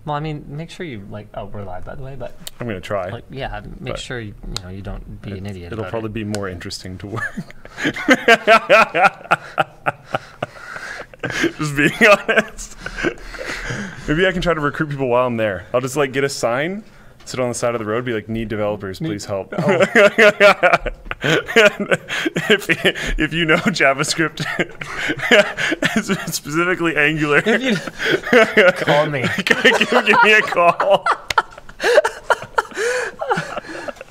Well, I mean, make sure you like. Oh, we're live, by the way, but I'm gonna try. like, yeah, make sure you don't be an idiot. It'll probably be more interesting to work. Just being honest. Maybe I can try to recruit people while I'm there. I'll just like get a sign, sit on the side of the road, be like, "Need developers, please help." Oh. if you know JavaScript, specifically Angular, call me. Give me a call.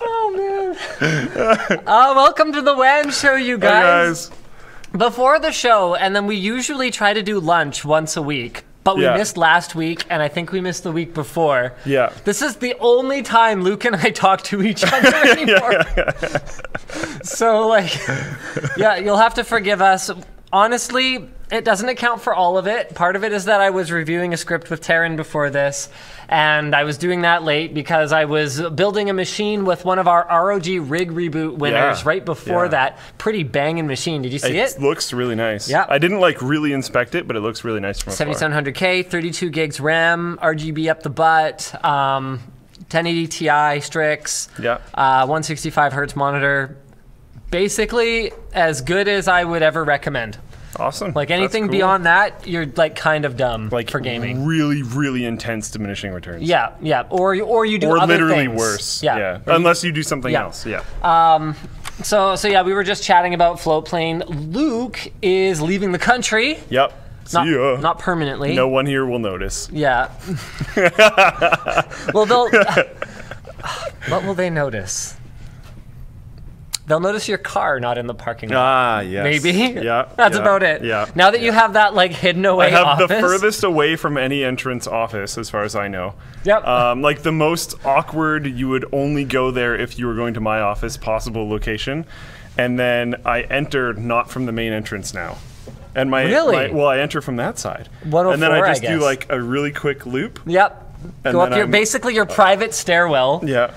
Oh man! Welcome to the WAN show, you guys. Hey guys. Before the show, and then we usually try to do lunch once a week. But we missed last week, and I think we missed the week before. Yeah. This is the only time Luke and I talk to each other anymore. So, like, yeah, you'll have to forgive us. Honestly, it doesn't account for all of it. Part of it is that I was reviewing a script with Taryn before this, and I was doing that late because I was building a machine with one of our ROG rig reboot winners right before that. Pretty banging machine. Did you see it? It looks really nice. Yeah. I didn't like really inspect it, but it looks really nice from afar. 7700K, 32 gigs RAM, RGB up the butt, 1080 Ti Strix, 165 hertz monitor. Basically, as good as I would ever recommend. Awesome. Like anything beyond that, you're like kind of dumb for gaming. Really, really intense diminishing returns. Yeah, yeah. Or you do other literally things. Worse. Yeah. Unless you do something else. Yeah. So yeah, we were just chatting about Floatplane. Luke is leaving the country. Yep. See ya. Not permanently. No one here will notice. Yeah. Well, they'll. What will they notice? They'll notice your car not in the parking lot. Ah, yes. Maybe? Yeah. That's about it. Yeah. Now that you have that, like, hidden away office. I have the furthest away from any entrance office, as far as I know. Yep. Like, the most awkward, you would only go there if you were going to my office, possible location. And then I enter not from the main entrance now. And well, I enter from that side. 104, and then I just do, like, a really quick loop. Yep. Go up your, basically your private stairwell. Yeah.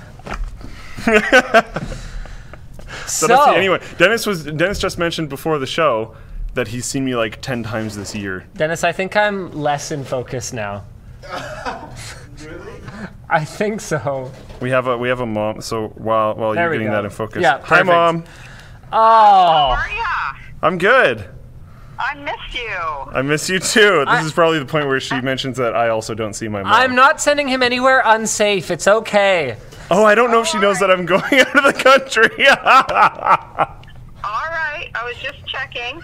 So anyway, Dennis just mentioned before the show that he's seen me like 10 times this year. Dennis, I think I'm less in focus now. Really? I think so. We have a mom. So while you're getting that in focus, hi Mom. Oh. How are ya? I'm good. I miss you. I miss you too. This is probably the point where she mentions that I also don't see my mom. I'm not sending him anywhere unsafe. It's okay. Oh, I don't know if she knows that I'm going out of the country. All right. I was just checking.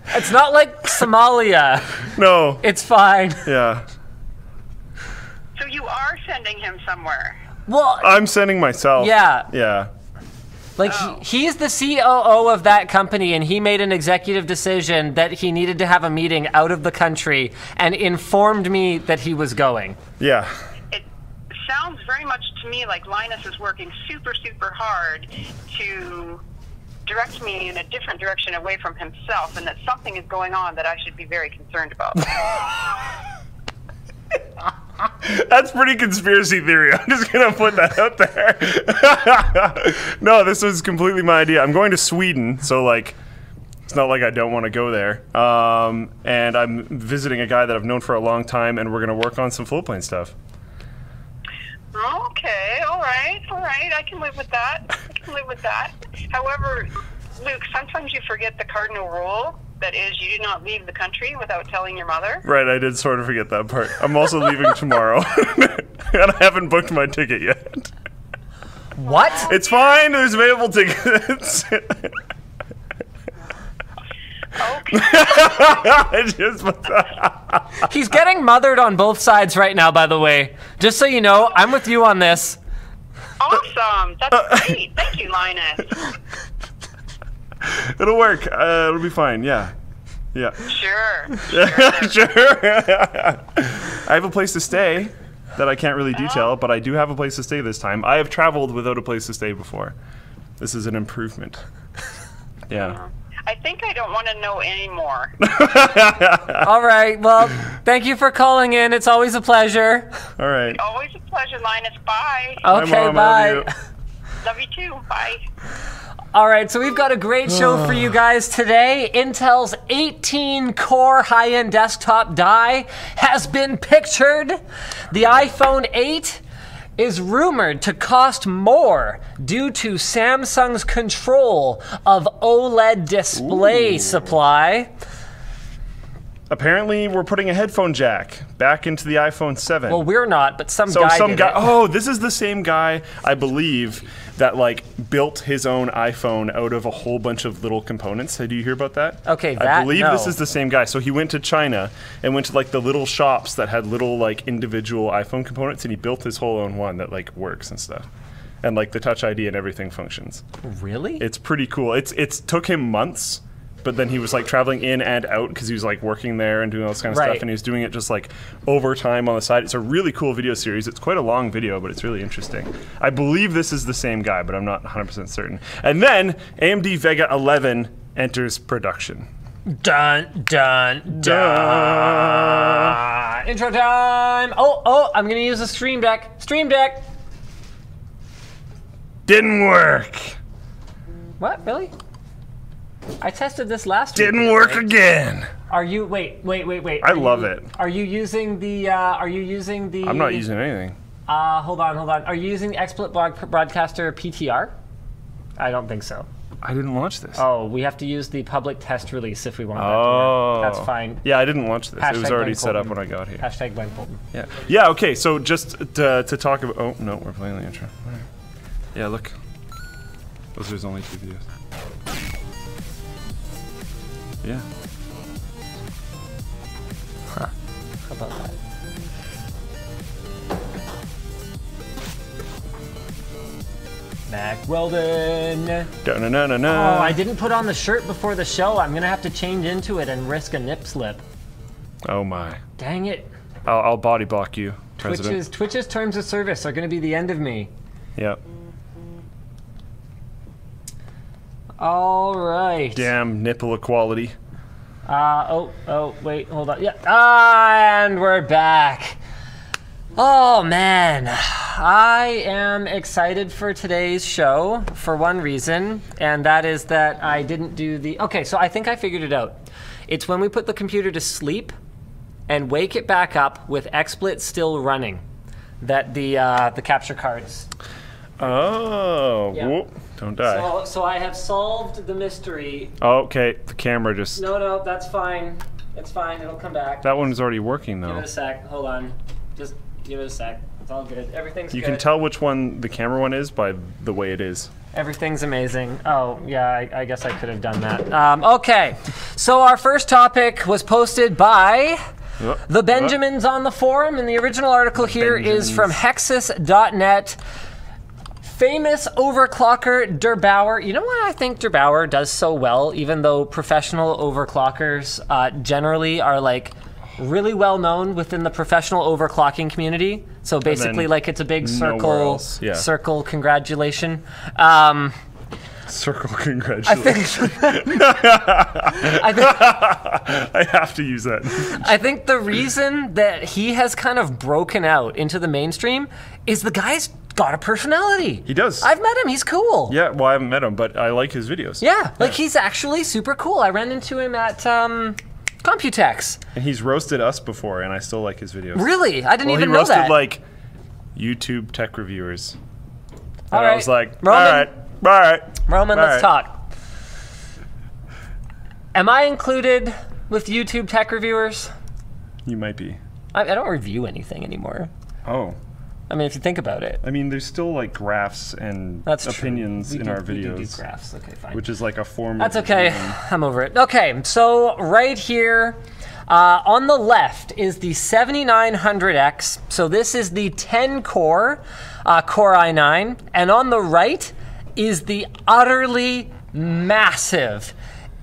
It's not like Somalia. No. It's fine. Yeah. So you are sending him somewhere? Well, I'm sending myself. Yeah. Yeah. Like, he's the COO of that company, and he made an executive decision that he needed to have a meeting out of the country and informed me that he was going. Yeah. It sounds very much to me like Linus is working super, super hard to direct me in a different direction away from himself, and that something is going on that I should be very concerned about. That's pretty conspiracy theory. I'm just going to put that out there. No, this was completely my idea. I'm going to Sweden, so like it's not like I don't want to go there. And I'm visiting a guy that I've known for a long time, and we're going to work on some Floatplane stuff. Okay, all right. I can live with that. However, Luke, sometimes you forget the cardinal rule. That is, you do not leave the country without telling your mother. Right, I did sort of forget that part. I'm also leaving tomorrow, and I haven't booked my ticket yet. What? It's fine, there's available tickets. Okay. He's getting mothered on both sides right now, by the way. Just so you know, I'm with you on this. Awesome. That's great. Thank you, Linus. It'll work. It'll be fine. Yeah. Sure. I have a place to stay that I can't really detail, but I do have a place to stay this time. I have traveled without a place to stay before. This is an improvement. Yeah. I think I don't want to know anymore. All right. Well, thank you for calling in. It's always a pleasure. All right. Always a pleasure, Linus. Bye. Okay, Bye, Mom. bye. Love you. Love you too. Bye. All right, so we've got a great show for you guys today. Intel's 18-core high-end desktop die has been pictured. The iPhone 8 is rumored to cost more due to Samsung's control of OLED display supply. Apparently, we're putting a headphone jack back into the iPhone 7. Well, we're not, but some guy did it. Oh, this is the same guy, I believe, that like built his own iPhone out of a whole bunch of little components. Did you hear about that? Okay, I believe this is the same guy. So he went to China and went to like the little shops that had little like individual iPhone components, and he built his whole own one that like works and stuff. And like the Touch ID and everything functions. Really? It's pretty cool. It's took him months. But then he was like traveling in and out because he was like working there and doing all this kind of stuff, and he was doing it just like over time on the side. It's a really cool video series. It's quite a long video, but it's really interesting. I believe this is the same guy, but I'm not 100% certain. And then AMD Vega 11 enters production. Dun, dun, dun. Intro time. Oh, I'm going to use a Stream Deck. Stream Deck. Didn't work. What? Really? I tested this last week. Didn't work again. Are you, wait. I love it. Are you using the, I'm not using anything. Hold on. Are you using the XSplit Broadcaster PTR? I don't think so. I didn't launch this. Oh, we have to use the public test release if we want that to work. That's fine. Yeah, I didn't launch this. It was already set up when I got here. Hashtag Glenn Colton. Yeah, okay, so just to talk about, oh, no, we're playing the intro. All right. Yeah, look. There's only 2 videos. Yeah. Huh. How about that? Mack Weldon. No. Oh, I didn't put on the shirt before the show. I'm gonna have to change into it and risk a nip slip. Oh my. Dang it. I'll body block you, President. Twitch's terms of service are gonna be the end of me. Yep. All right. Damn nipple equality. Wait, hold on. Yeah, and we're back. Oh man, I am excited for today's show for one reason, and that is that I didn't do the. Okay, so I think I figured it out. It's when we put the computer to sleep and wake it back up with XSplit still running, that the capture cards. Oh. Yeah. Whoop. Don't die. So I have solved the mystery. Oh, okay, the camera just... No, that's fine. It's fine, it'll come back. That one's already working, though. Give it a sec, hold on. Just give it a sec. It's all good. Everything's good. You can tell which one the camera one is by the way it is. Everything's amazing. Oh, yeah, I guess I could have done that. Okay, so our first topic was posted by... the Benjamins on the forum, and the original article here is from Hexus.net. Famous overclocker Derbauer. You know why I think Derbauer does so well, even though professional overclockers generally are like really well known within the professional overclocking community. So basically, like it's a big circle congratulation. Circle congratulations. I have to use that. I think the reason that he has kind of broken out into the mainstream is the guy's got a personality. He does. I've met him. He's cool. Yeah, well, I haven't met him, but I like his videos. Yeah, like he's actually super cool. I ran into him at Computex. And he's roasted us before, and I still like his videos. Really? I didn't even know that. He roasted, like, YouTube tech reviewers. And all right. I was like, Roman, all right. Roman, let's talk. Am I included with YouTube tech reviewers? You might be. I don't review anything anymore. Oh. I mean, if you think about it. I mean, there's still like graphs and opinions in our videos. We do graphs. Okay, fine. Which is like a form That's of okay. I'm over it. Okay, so right here on the left is the 7900X. So this is the 10-core Core i9. And on the right is the utterly massive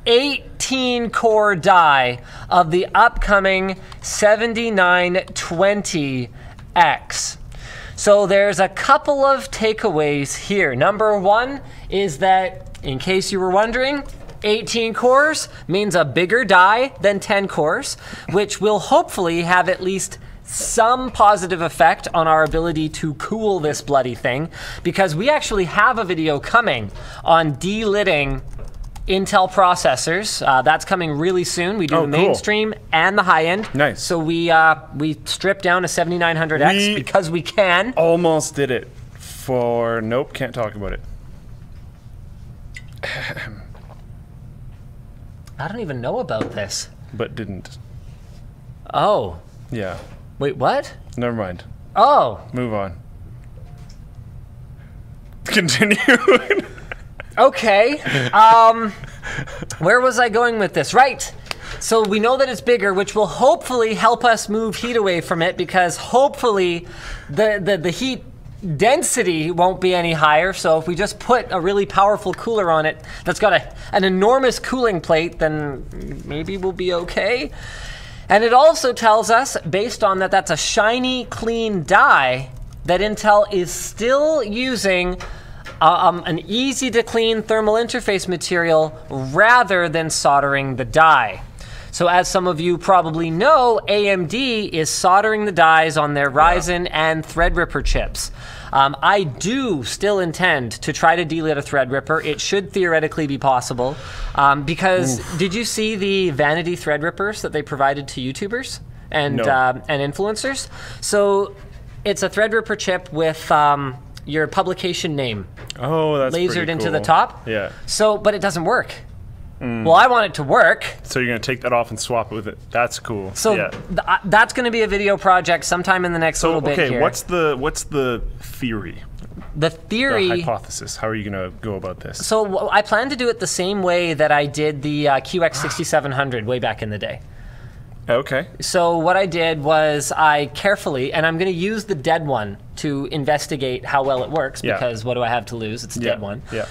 18-core die of the upcoming 7920X. So there's a couple of takeaways here. Number one is that, in case you were wondering, 18 cores means a bigger die than 10 cores, which will hopefully have at least some positive effect on our ability to cool this bloody thing, because we actually have a video coming on delitting Intel processors. That's coming really soon. We do the mainstream and the high end. Nice. So we stripped down a 7900X because we can. Almost did it for, nope, can't talk about it. I don't even know about this. But didn't. Oh. Yeah. Wait, what? Never mind. Oh. Move on. Continue. Okay. Where was I going with this? Right. So we know that it's bigger, which will hopefully help us move heat away from it, because hopefully the heat density won't be any higher. So if we just put a really powerful cooler on it that's got an enormous cooling plate, then maybe we'll be okay. And it also tells us, based on that that's a shiny, clean die, that Intel is still using an easy-to-clean thermal interface material rather than soldering the die. So as some of you probably know, AMD is soldering the dies on their Ryzen and Threadripper chips. I do still intend to try to delit a Threadripper. It should theoretically be possible, because did you see the vanity Threadrippers that they provided to YouTubers and influencers? So it's a Threadripper chip with your publication name lasered into the top. Yeah. So, but it doesn't work. Well, I want it to work. So you're going to take that off and swap it with it. That's cool. So that's going to be a video project sometime in the next little bit here. What's the theory? The theory... The hypothesis. How are you going to go about this? So I plan to do it the same way that I did the QX6700 way back in the day. Okay. So what I did was I carefully, and I'm going to use the dead one to investigate how well it works, because what do I have to lose? It's a dead one. Yeah.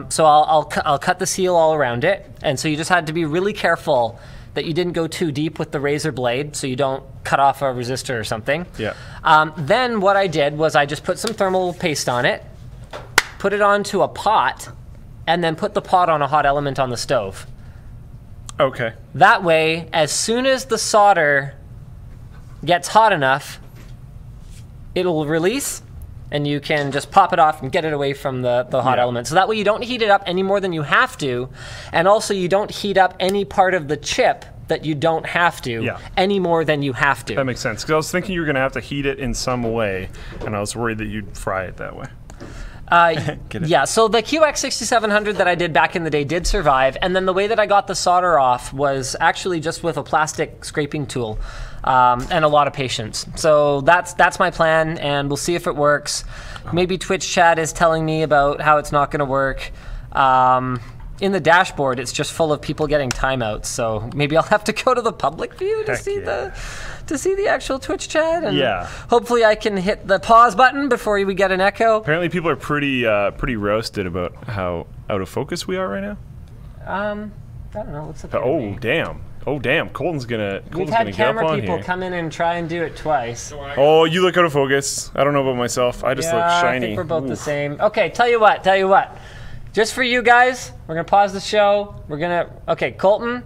So I'll cut the seal all around it, and so you just had to be really careful that you didn't go too deep with the razor blade, so you don't cut off a resistor or something. Yeah. Then what I did was I just put some thermal paste on it, put it onto a pot, and then put the pot on a hot element on the stove. Okay. That way, as soon as the solder gets hot enough, it'll release, and you can just pop it off and get it away from the hot element. So that way you don't heat it up any more than you have to, and also you don't heat up any part of the chip that you don't have to any more than you have to. That makes sense, because I was thinking you were going to have to heat it in some way, and I was worried that you'd fry it that way. Yeah, so the QX6700 that I did back in the day did survive, and then the way that I got the solder off was actually just with a plastic scraping tool and a lot of patience. So that's my plan, and we'll see if it works. Maybe Twitch chat is telling me about how it's not going to work. In the dashboard, it's just full of people getting timeouts, so maybe I'll have to go to the public view to see the actual Twitch chat, and hopefully I can hit the pause button before we get an echo. Apparently people are pretty roasted about how out of focus we are right now. I don't know. What's up? Oh damn! Colton's gonna get up on here. We've had camera people come in and try and do it twice. Oh, you look out of focus. I don't know about myself. I just look shiny. I think we're both the same. Okay, tell you what. Just for you guys, we're gonna pause the show. Okay, Colton.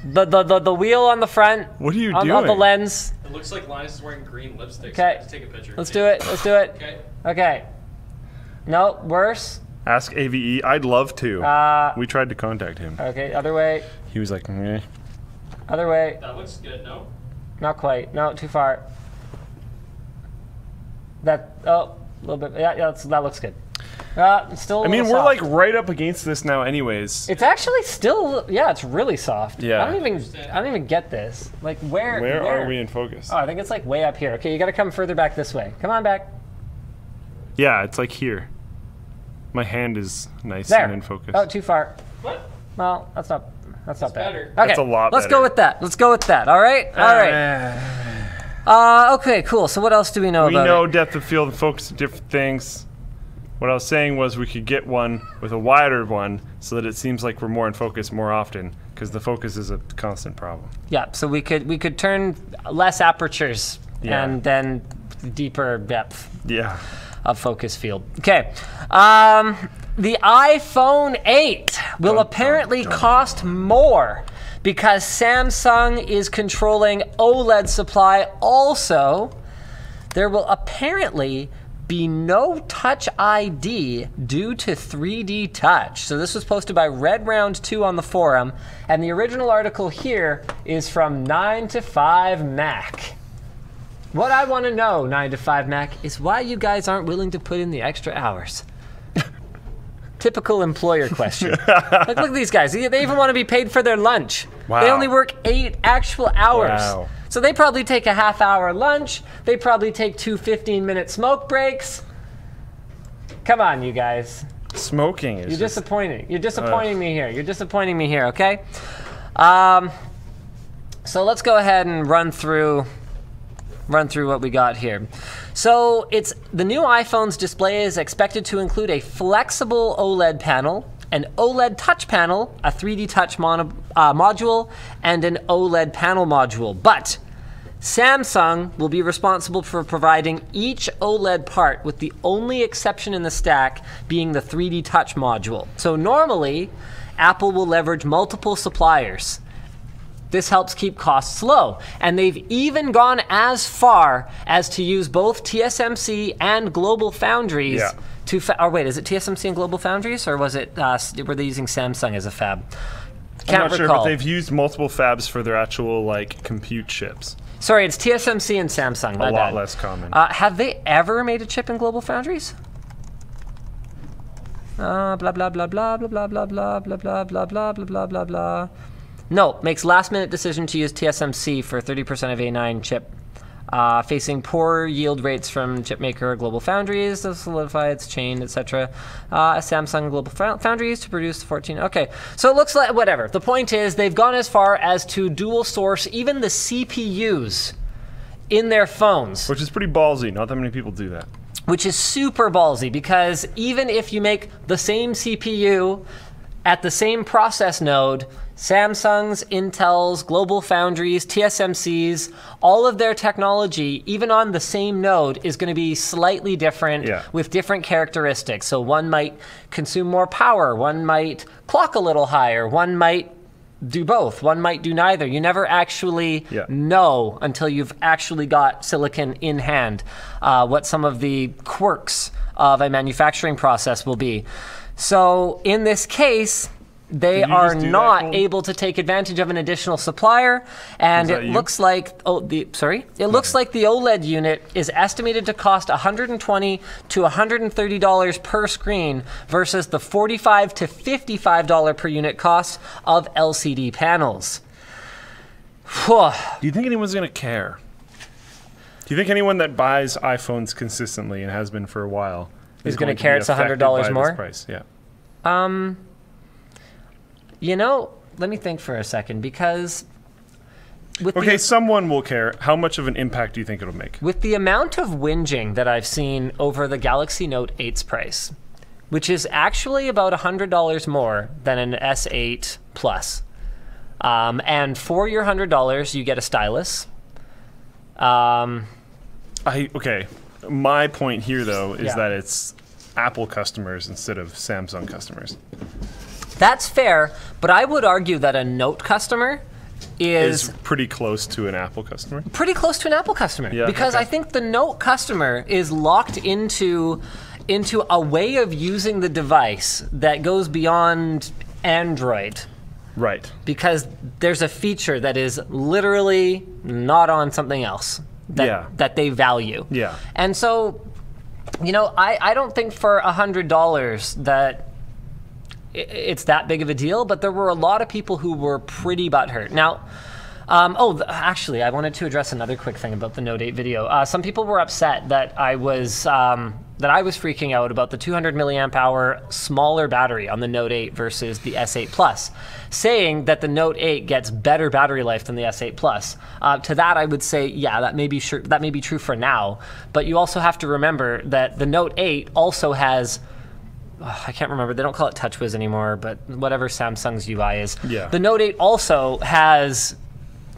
The wheel on the front. What are you doing? On the lens. It looks like Linus is wearing green lipstick. Okay. So take a picture. Let's do it. Okay. No, worse. Ask AVE. I'd love to. We tried to contact him. Okay, other way. He was like, meh. Other way. That looks good, no? Not quite. No, too far. A little bit. Yeah, that looks good. Still. I mean, we're soft. like right up against this now, anyways. It's actually still. Yeah, it's really soft. Yeah. I don't even get this. Like where are we in focus? Oh, I think it's like way up here. Okay, you got to come further back this way. Come on back. Yeah, it's like here. My hand is nice and in focus. Oh, too far. What? Well, that's not bad. Better. Okay, that's a lot Let's better. go with that. All right. Okay, cool. So what else do we know about it? We know depth of field and focus of different things. What I was saying was we could get one with a wider one so that it seems like we're more in focus more often, because the focus is a constant problem. Yeah, so we could turn less apertures and then deeper depth of focus field. Okay. The iPhone 8 will apparently cost more because Samsung is controlling OLED supply also, there will apparently be no Touch ID due to 3D Touch. So this was posted by Red Round 2 on the forum, and the original article here is from 9 to 5 Mack. What I want to know, 9 to 5 Mack, is why you guys aren't willing to put in the extra hours. Typical employer question. Like, look at these guys. They even want to be paid for their lunch. Wow. They only work 8 actual hours. Wow. So they probably take a half-hour lunch. They probably take 2 15-minute smoke breaks. Come on, you guys. Smoking is You're just... disappointing. You're disappointing me here. You're disappointing me here, okay? So let's go ahead and run through what we got here. So it's the new iPhone's display is expected to include a flexible OLED panel, an OLED touch panel, a 3D touch module, and an OLED panel module. But Samsung will be responsible for providing each OLED part, with the only exception in the stack being the 3D touch module. So normally, Apple will leverage multiple suppliers. This helps keep costs low. And they've even gone as far as to use both TSMC and Global Foundries to or wait, is it TSMC and Global Foundries, or was it were they using Samsung as a fab? I'm not sure, but they've used multiple fabs for their actual like compute chips. Sorry, it's TSMC and Samsung. A lot less common. Have they ever made a chip in Global Foundries? Blah blah blah blah blah blah blah blah blah blah blah blah blah blah blah blah. No, makes last-minute decision to use TSMC for 30% of A9 chip, facing poor yield rates from chipmaker Global Foundries to solidify its chain, etc. Samsung Global Foundries to produce the 14. Okay, so it looks like whatever. The point is they've gone as far as to dual source even the CPUs in their phones, which is pretty ballsy. Not that many people do that. Which is super ballsy, because even if you make the same CPU at the same process node, Samsung's, Intel's, Global Foundries, TSMC's, all of their technology, even on the same node, is going to be slightly different with different characteristics. So one might consume more power, one might clock a little higher, one might do both, one might do neither. You never actually know until you've actually got silicon in hand what some of the quirks of a manufacturing process will be. So in this case, they are not able to take advantage of an additional supplier, and it looks like looks like the OLED unit is estimated to cost $120 to $130 per screen versus the $45 to $55 per unit cost of LCD panels. Do you think anyone's going to care? Do you think anyone that buys iPhones consistently and has been for a while is going to care it's $100 more? Price? Yeah. You know, let me think for a second, because someone will care. How much of an impact do you think it'll make? With the amount of whinging that I've seen over the Galaxy Note 8's price, which is actually about $100 more than an S8 Plus, and for your $100 you get a stylus. My point here though is that it's Apple customers instead of Samsung customers. That's fair, but I would argue that a Note customer is pretty close to an Apple customer. Pretty close to an Apple customer, because I think the Note customer is locked into a way of using the device that goes beyond Android. Right. Because there's a feature that is literally not on something else that they value. Yeah. And so, you know, I don't think for $100 that it's that big of a deal, but there were a lot of people who were pretty butthurt. Now, actually, I wanted to address another quick thing about the Note 8 video. Some people were upset that I was freaking out about the 200 milliamp hour smaller battery on the Note 8 versus the S8 Plus, saying that the Note 8 gets better battery life than the S8 Plus. To that, I would say, yeah, that may be true for now, but you also have to remember that the Note 8 also has, I can't remember, they don't call it TouchWiz anymore, but whatever Samsung's UI is. Yeah. The Note 8 also has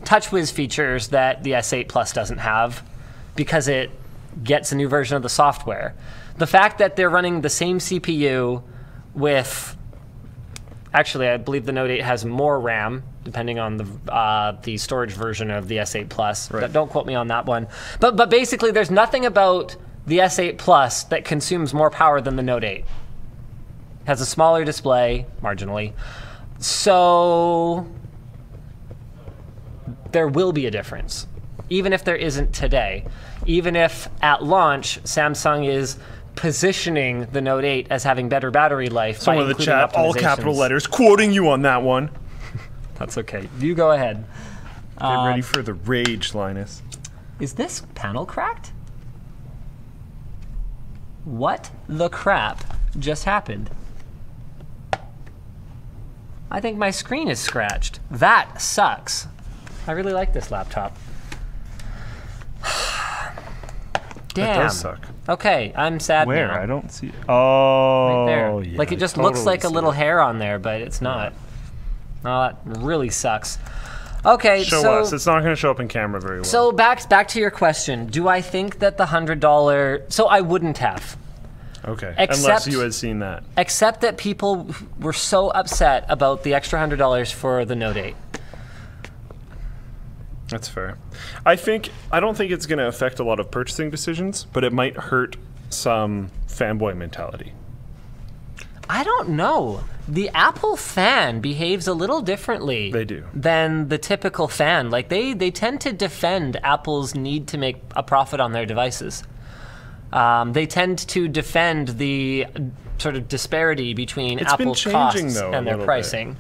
TouchWiz features that the S8 Plus doesn't have because it gets a new version of the software. The fact that they're running the same CPU with Actually, I believe the Note 8 has more RAM, depending on the storage version of the S8 Plus. Right. Don't quote me on that one. But basically, there's nothing about the S8 Plus that consumes more power than the Note 8. It has a smaller display, marginally. So there will be a difference, even if there isn't today. Even if at launch, Samsung is positioning the Note 8 as having better battery life. Someone in the chat, all capital letters, quoting you on that one. That's okay. You go ahead. Get ready for the rage, Linus. Is this panel cracked? What the crap just happened? I think my screen is scratched. That sucks. I really like this laptop. Damn. That does suck. Okay, I'm sad now. Where? I don't see it. Oh, right there. yeah. Like it just totally looks like a little hair on there, but it's not. Oh, that really sucks. Okay, show us. It's not going to show up in camera very well. So back to your question. Do I think that the $100... So I wouldn't have. Okay, unless you had seen that. Except that people were so upset about the extra $100 for the Note 8. That's fair. I don't think it's going to affect a lot of purchasing decisions, but it might hurt some fanboy mentality. I don't know. The Apple fan behaves a little differently. They do. Than the typical fan. Like they tend to defend Apple's need to make a profit on their devices. They tend to defend the sort of disparity between Apple's costs and their pricing.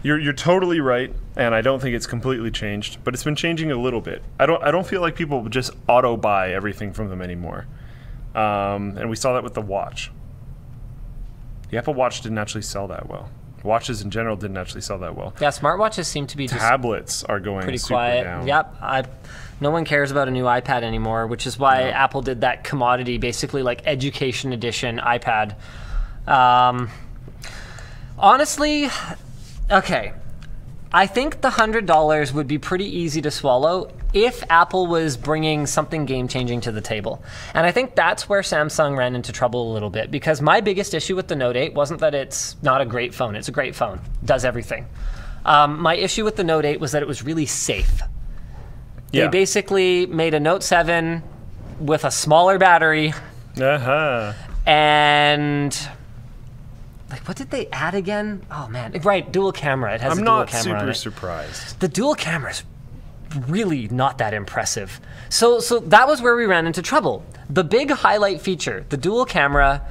You're totally right, and I don't think it's completely changed, but it's been changing a little bit. I don't feel like people just auto buy everything from them anymore, and we saw that with the watch. The Apple Watch didn't actually sell that well. Watches in general didn't actually sell that well. Yeah, smartwatches seem to be tablets are going pretty super quiet. down. Yep, no one cares about a new iPad anymore, which is why Apple did that commodity, basically like education edition iPad. Honestly, okay, I think the $100 would be pretty easy to swallow if Apple was bringing something game-changing to the table. And I think that's where Samsung ran into trouble a little bit, because my biggest issue with the Note 8 wasn't that it's not a great phone. It's a great phone. It does everything. My issue with the Note 8 was that it was really safe. They basically made a Note 7 with a smaller battery. And... like, what did they add again? Oh, man. Right, dual camera. It has a dual camera on it. I'm not super surprised. The dual camera's really not that impressive. So that was where we ran into trouble. The big highlight feature, the dual camera,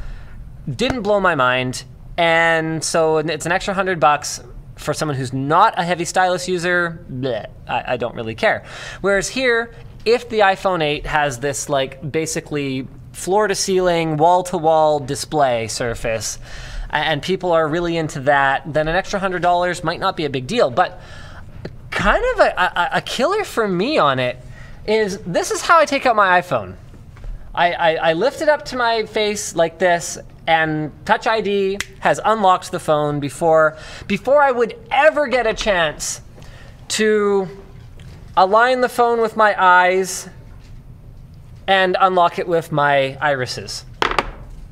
didn't blow my mind. And so it's an extra $100 for someone who's not a heavy stylus user. Bleh, I don't really care. Whereas here, if the iPhone 8 has this, like, basically floor-to-ceiling, wall-to-wall display surface, and people are really into that, then an extra $100 might not be a big deal. But kind of a killer for me on it is, this is how I take out my iPhone. I lift it up to my face like this, and Touch ID has unlocked the phone before I would ever get a chance to align the phone with my eyes and unlock it with my irises.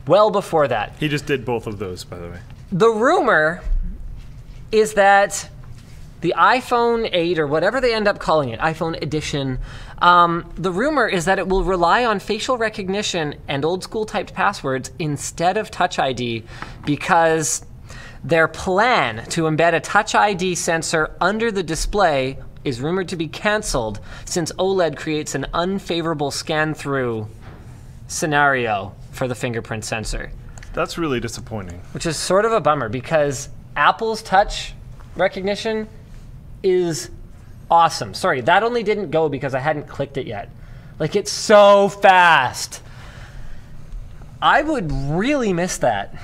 Well before that. He just did both of those, by the way. The rumor is that the iPhone 8, or whatever they end up calling it, iPhone edition, the rumor is that it will rely on facial recognition and old school typed passwords instead of Touch ID, because their plan to embed a Touch ID sensor under the display is rumored to be canceled, since OLED creates an unfavorable scan-through scenario for the fingerprint sensor. That's really disappointing. Which is sort of a bummer, because Apple's touch recognition is awesome. Sorry, that only didn't go because I hadn't clicked it yet. Like, it's so fast. I would really miss that.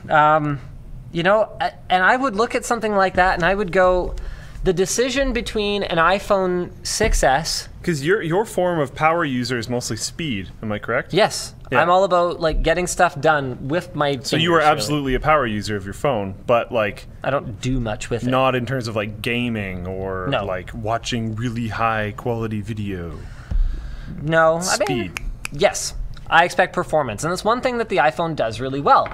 You know, and I would look at something like that and I would go, the decision between an iPhone 6S... Because your form of power user is mostly speed, am I correct? Yes. Yeah. I'm all about, like, getting stuff done with my fingers. So you are absolutely a power user of your phone, but, like... I don't do much with it. Not in terms of, like, gaming or, like, watching really high-quality video. No. Speed. I mean, yes. I expect performance. And that's one thing that the iPhone does really well.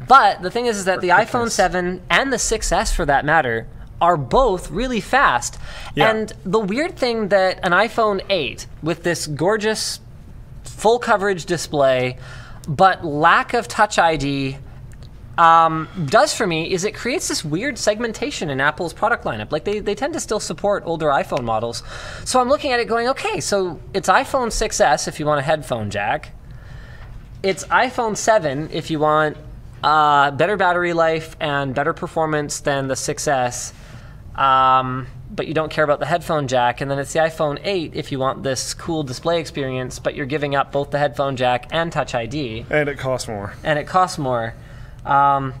But the thing is that the iPhone 7 and the 6S, for that matter, are both really fast. Yeah. And the weird thing that an iPhone 8 with this gorgeous full coverage display but lack of Touch ID does for me is it creates this weird segmentation in Apple's product lineup. Like they tend to still support older iPhone models. So I'm looking at it going, okay, so it's iPhone 6S if you want a headphone jack. It's iPhone 7 if you want better battery life and better performance than the 6S, but you don't care about the headphone jack. And then it's the iPhone 8 if you want this cool display experience, but you're giving up both the headphone jack and Touch ID. And it costs more. And it costs more. And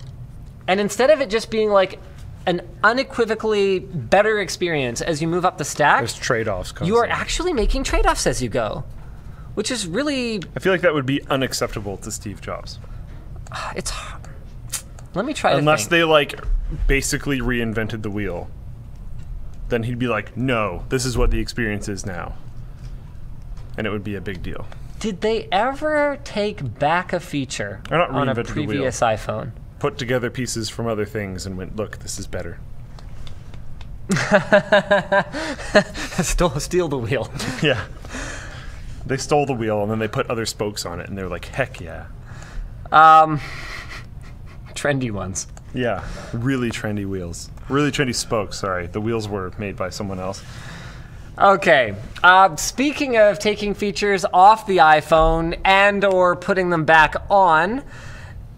instead of it just being like an unequivocally better experience as you move up the stack, there's trade-offs constantly. You are actually making trade-offs as you go, which is really... I feel like that would be unacceptable to Steve Jobs. It's... Let me try Unless to think. they, like, basically reinvented the wheel. Then he'd be like, no, this is what the experience is now. And it would be a big deal. Did they ever take back a feature on a previous iPhone? Put together pieces from other things and went, look, this is better. Steal the wheel. Yeah. They stole the wheel and then they put other spokes on it and they're like, heck yeah. Trendy ones. Yeah, really trendy wheels. Really trendy spokes, sorry. The wheels were made by someone else. Okay, speaking of taking features off the iPhone and or putting them back on,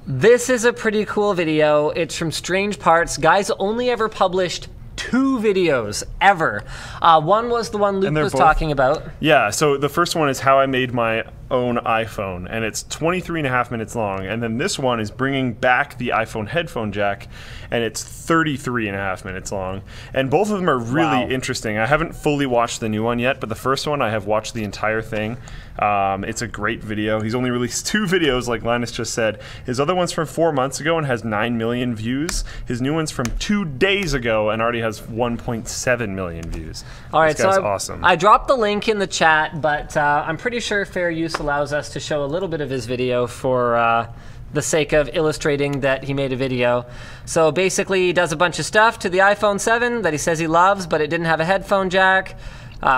this is a pretty cool video. It's from Strange Parts. Guys only ever published 2 videos ever. One was the one Luke was talking about. Yeah, so the first one is how I made my own iPhone, and it's 23.5 minutes long. And then this one is bringing back the iPhone headphone jack, and it's 33.5 minutes long. And both of them are really interesting. I haven't fully watched the new one yet, but the first one I have watched the entire thing. It's a great video. He's only released 2 videos, like Linus just said. His other one's from 4 months ago and has 9 million views. His new one's from 2 days ago and already has 1.7 million views. All right, this guy's so awesome. I dropped the link in the chat, but I'm pretty sure fair use allows us to show a little bit of his video for the sake of illustrating that he made a video. So basically, he does a bunch of stuff to the iPhone 7 that he says he loves, but it didn't have a headphone jack.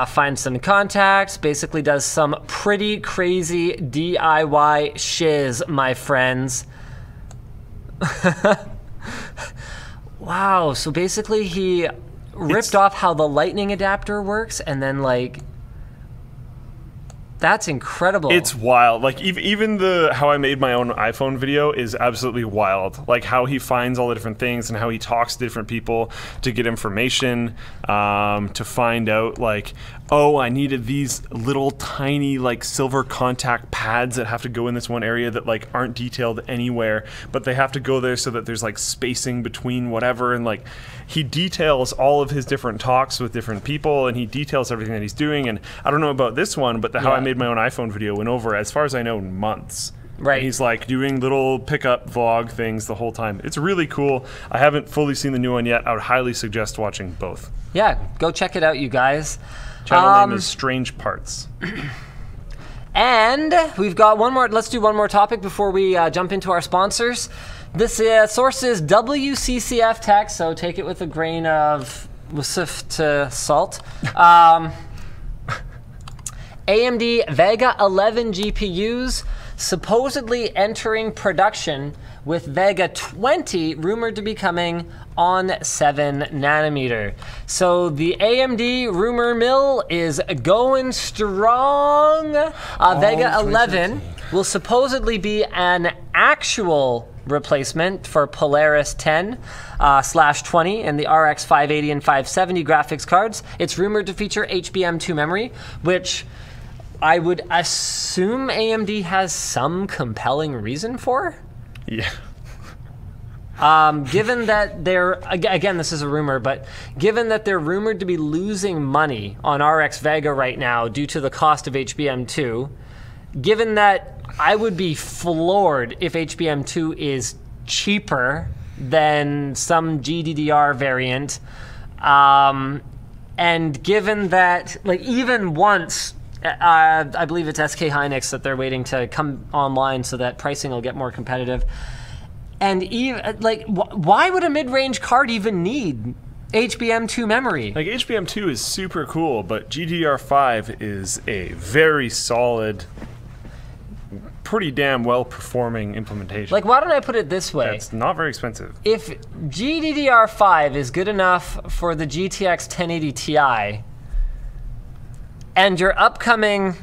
Finds some contacts, basically does some pretty crazy DIY shiz, my friends. Wow, so basically he ripped off how the lightning adapter works and then like... That's incredible. It's wild. Like even the how I made my own iPhone video is absolutely wild. Like how he finds all the different things and how he talks to different people to get information, to find out like, oh, I needed these little tiny like silver contact pads that have to go in this one area that like aren't detailed anywhere, but they have to go there so that there's like spacing between whatever. And like he details all of his different talks with different people and he details everything that he's doing. And I don't know about this one, but the how I made my own iPhone video went over, as far as I know, months. Right. And he's like doing little pickup vlog things the whole time. It's really cool. I haven't fully seen the new one yet. I would highly suggest watching both. Yeah, go check it out, you guys. Channel name is Strange Parts. And we've got one more. Let's do one more topic before we jump into our sponsors. This source is WCCF Tech, so take it with a grain of salt. AMD Vega 11 GPUs supposedly entering production, with Vega 20 rumored to be coming on 7 nanometer. So the AMD rumor mill is going strong. Vega 11 will supposedly be an actual replacement for Polaris 10/20 and the RX 580 and 570 graphics cards. It's rumored to feature HBM2 memory, which I would assume AMD has some compelling reason for. Yeah. Given that they're, again, this is a rumor, but given that they're rumored to be losing money on RX Vega right now due to the cost of HBM2, given that I would be floored if HBM2 is cheaper than some GDDR variant, and given that, like, even once I believe it's SK Hynix that they're waiting to come online so that pricing will get more competitive. And even, like, why would a mid-range card even need HBM2 memory? Like, HBM2 is super cool, but GDDR5 is a very solid, pretty damn well-performing implementation. Like, why don't I put it this way? It's not very expensive. If GDDR5 is good enough for the GTX 1080 Ti, and your upcoming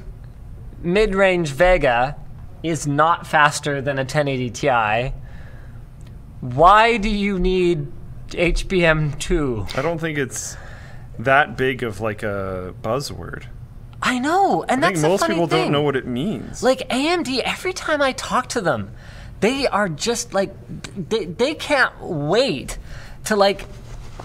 mid-range Vega is not faster than a 1080 Ti, why do you need HBM2? I don't think it's that big of like a buzzword. I know, and that's most a funny people thing. don't know what it means. Like AMD, every time I talk to them, they are just like, they can't wait to like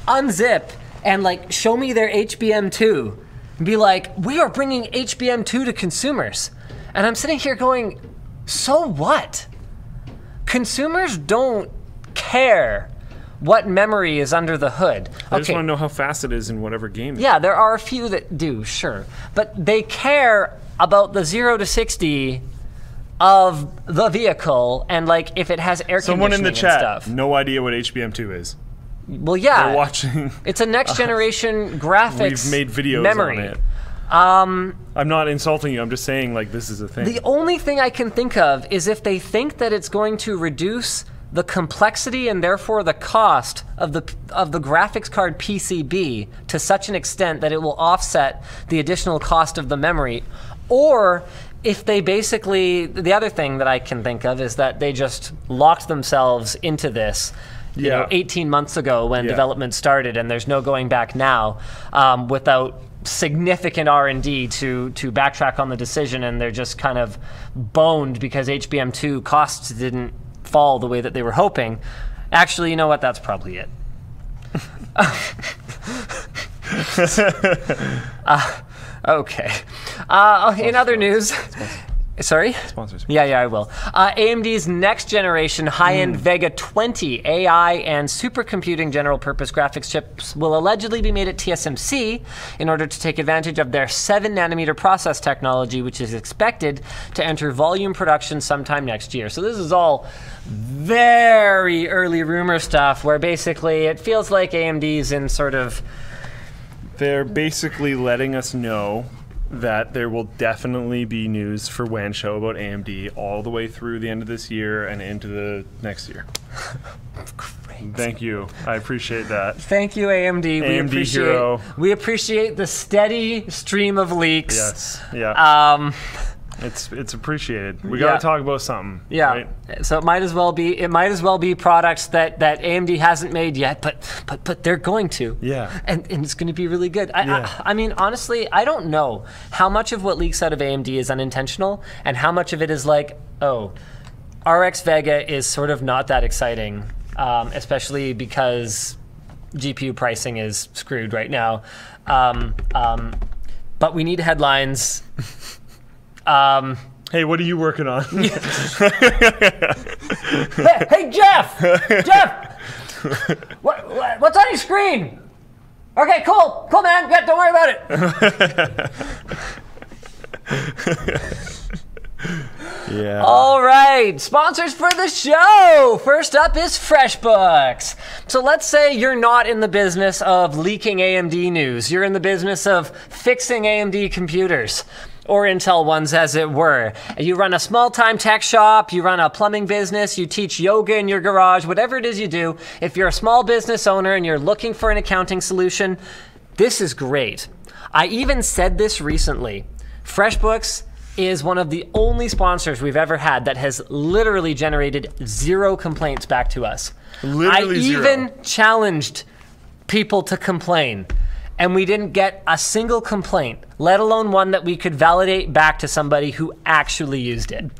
unzip and like show me their HBM2 and be like, we are bringing HBM2 to consumers. And I'm sitting here going, so what? Consumers don't care what memory is under the hood. I just want to know how fast it is in whatever game. Yeah, there are a few that do, sure. But they care about the 0 to 60 of the vehicle and like if it has air Someone conditioning in the chat, and stuff. no idea what HBM2 is. Well, yeah. They're watching. It's a next generation graphics We've made videos memory. on it. I'm not insulting you. I'm just saying like this is a thing. The only thing I can think of is if they think that it's going to reduce the complexity and therefore the cost of the graphics card PCB to such an extent that it will offset the additional cost of the memory, or if they basically, the other thing that I can think of is that they just locked themselves into this, you know, 18 months ago when development started, and there's no going back now without significant R&D to backtrack on the decision, and they're just kind of boned because HBM2 costs didn't fall the way that they were hoping. Actually, you know what? That's probably it. Okay. In other news, sorry? Sponsors. Yeah, I will. AMD's next generation high-end Vega 20 AI and supercomputing general purpose graphics chips will allegedly be made at TSMC in order to take advantage of their 7-nanometer process technology, which is expected to enter volume production sometime next year. So this is all very early rumor stuff where basically it feels like AMD's in sort of... They're basically letting us know that there will definitely be news for WAN Show about AMD all the way through the end of this year and into the next year. Great. Thank you. I appreciate that. Thank you, AMD. AMD hero. We appreciate the steady stream of leaks. Yes. Yeah. It's appreciated. We got to talk about something. Yeah. Right? So it might as well be products that AMD hasn't made yet, but they're going to. Yeah. And it's going to be really good. I mean, honestly, I don't know how much of what leaks out of AMD is unintentional and how much of it is like, oh, RX Vega is sort of not that exciting, especially because GPU pricing is screwed right now. But we need headlines. Hey, what are you working on? hey, Jeff! Jeff! What's on your screen? Okay, cool, man. Yeah, don't worry about it. Yeah. All right, sponsors for the show. First up is Freshbooks. So let's say you're not in the business of leaking AMD news. You're in the business of fixing AMD computers. Or Intel ones, as it were. You run a small-time tech shop, you run a plumbing business, you teach yoga in your garage, whatever it is you do. If you're a small business owner and you're looking for an accounting solution, this is great. I even said this recently. Freshbooks is one of the only sponsors we've ever had that has literally generated 0 complaints back to us. Literally I even challenged people to complain. And we didn't get a single complaint, let alone one that we could validate back to somebody who actually used it.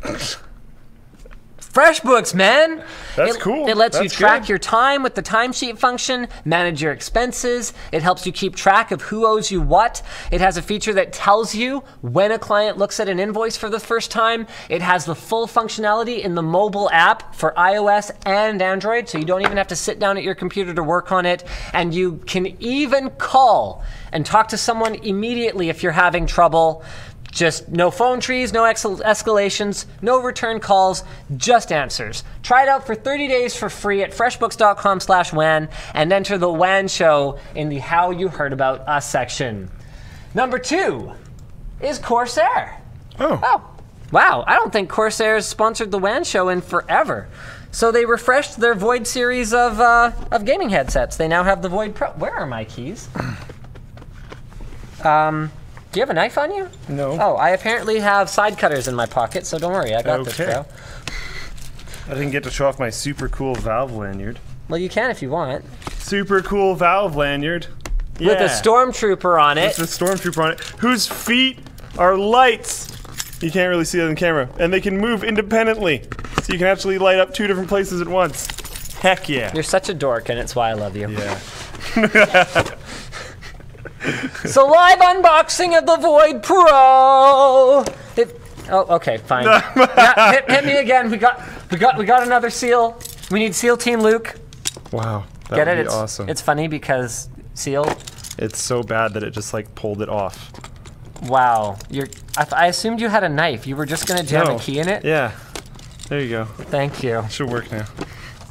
Freshbooks, man. That's cool. It lets you That's track good. your time with the timesheet function, manage your expenses. It helps you keep track of who owes you what. It has a feature that tells you when a client looks at an invoice for the first time. It has the full functionality in the mobile app for iOS and Android, so you don't even have to sit down at your computer to work on it. And you can even call and talk to someone immediately if you're having trouble. Just no phone trees, no escalations, no return calls, just answers. Try it out for 30 days for free at freshbooks.com/WAN and enter the WAN show in the How You Heard About Us section. Number 2 is Corsair. Oh. Wow, I don't think Corsair has sponsored the WAN show in forever. So they refreshed their Void series of gaming headsets. They now have the Void Pro. Where are my keys? Do you have a knife on you? No. Oh, I apparently have side cutters in my pocket, so don't worry, I got this, bro. I didn't get to show off my super cool valve lanyard. Well, you can if you want. Super cool valve lanyard. Yeah. With a stormtrooper on it. With a stormtrooper on it, whose feet are lights. You can't really see it on camera. And they can move independently. So you can actually light up 2 different places at once. Heck yeah. You're such a dork, and it's why I love you. Yeah. So live unboxing of the Void Pro. Oh, okay, fine. Yeah, hit me again. We got another seal. We need SEAL Team Luke. Wow, that Get would it? be awesome. It's funny because SEAL. It's so bad that it just like pulled it off. Wow, I assumed you had a knife. You were just gonna jam a key in it. Yeah. There you go. Thank you. Should work now.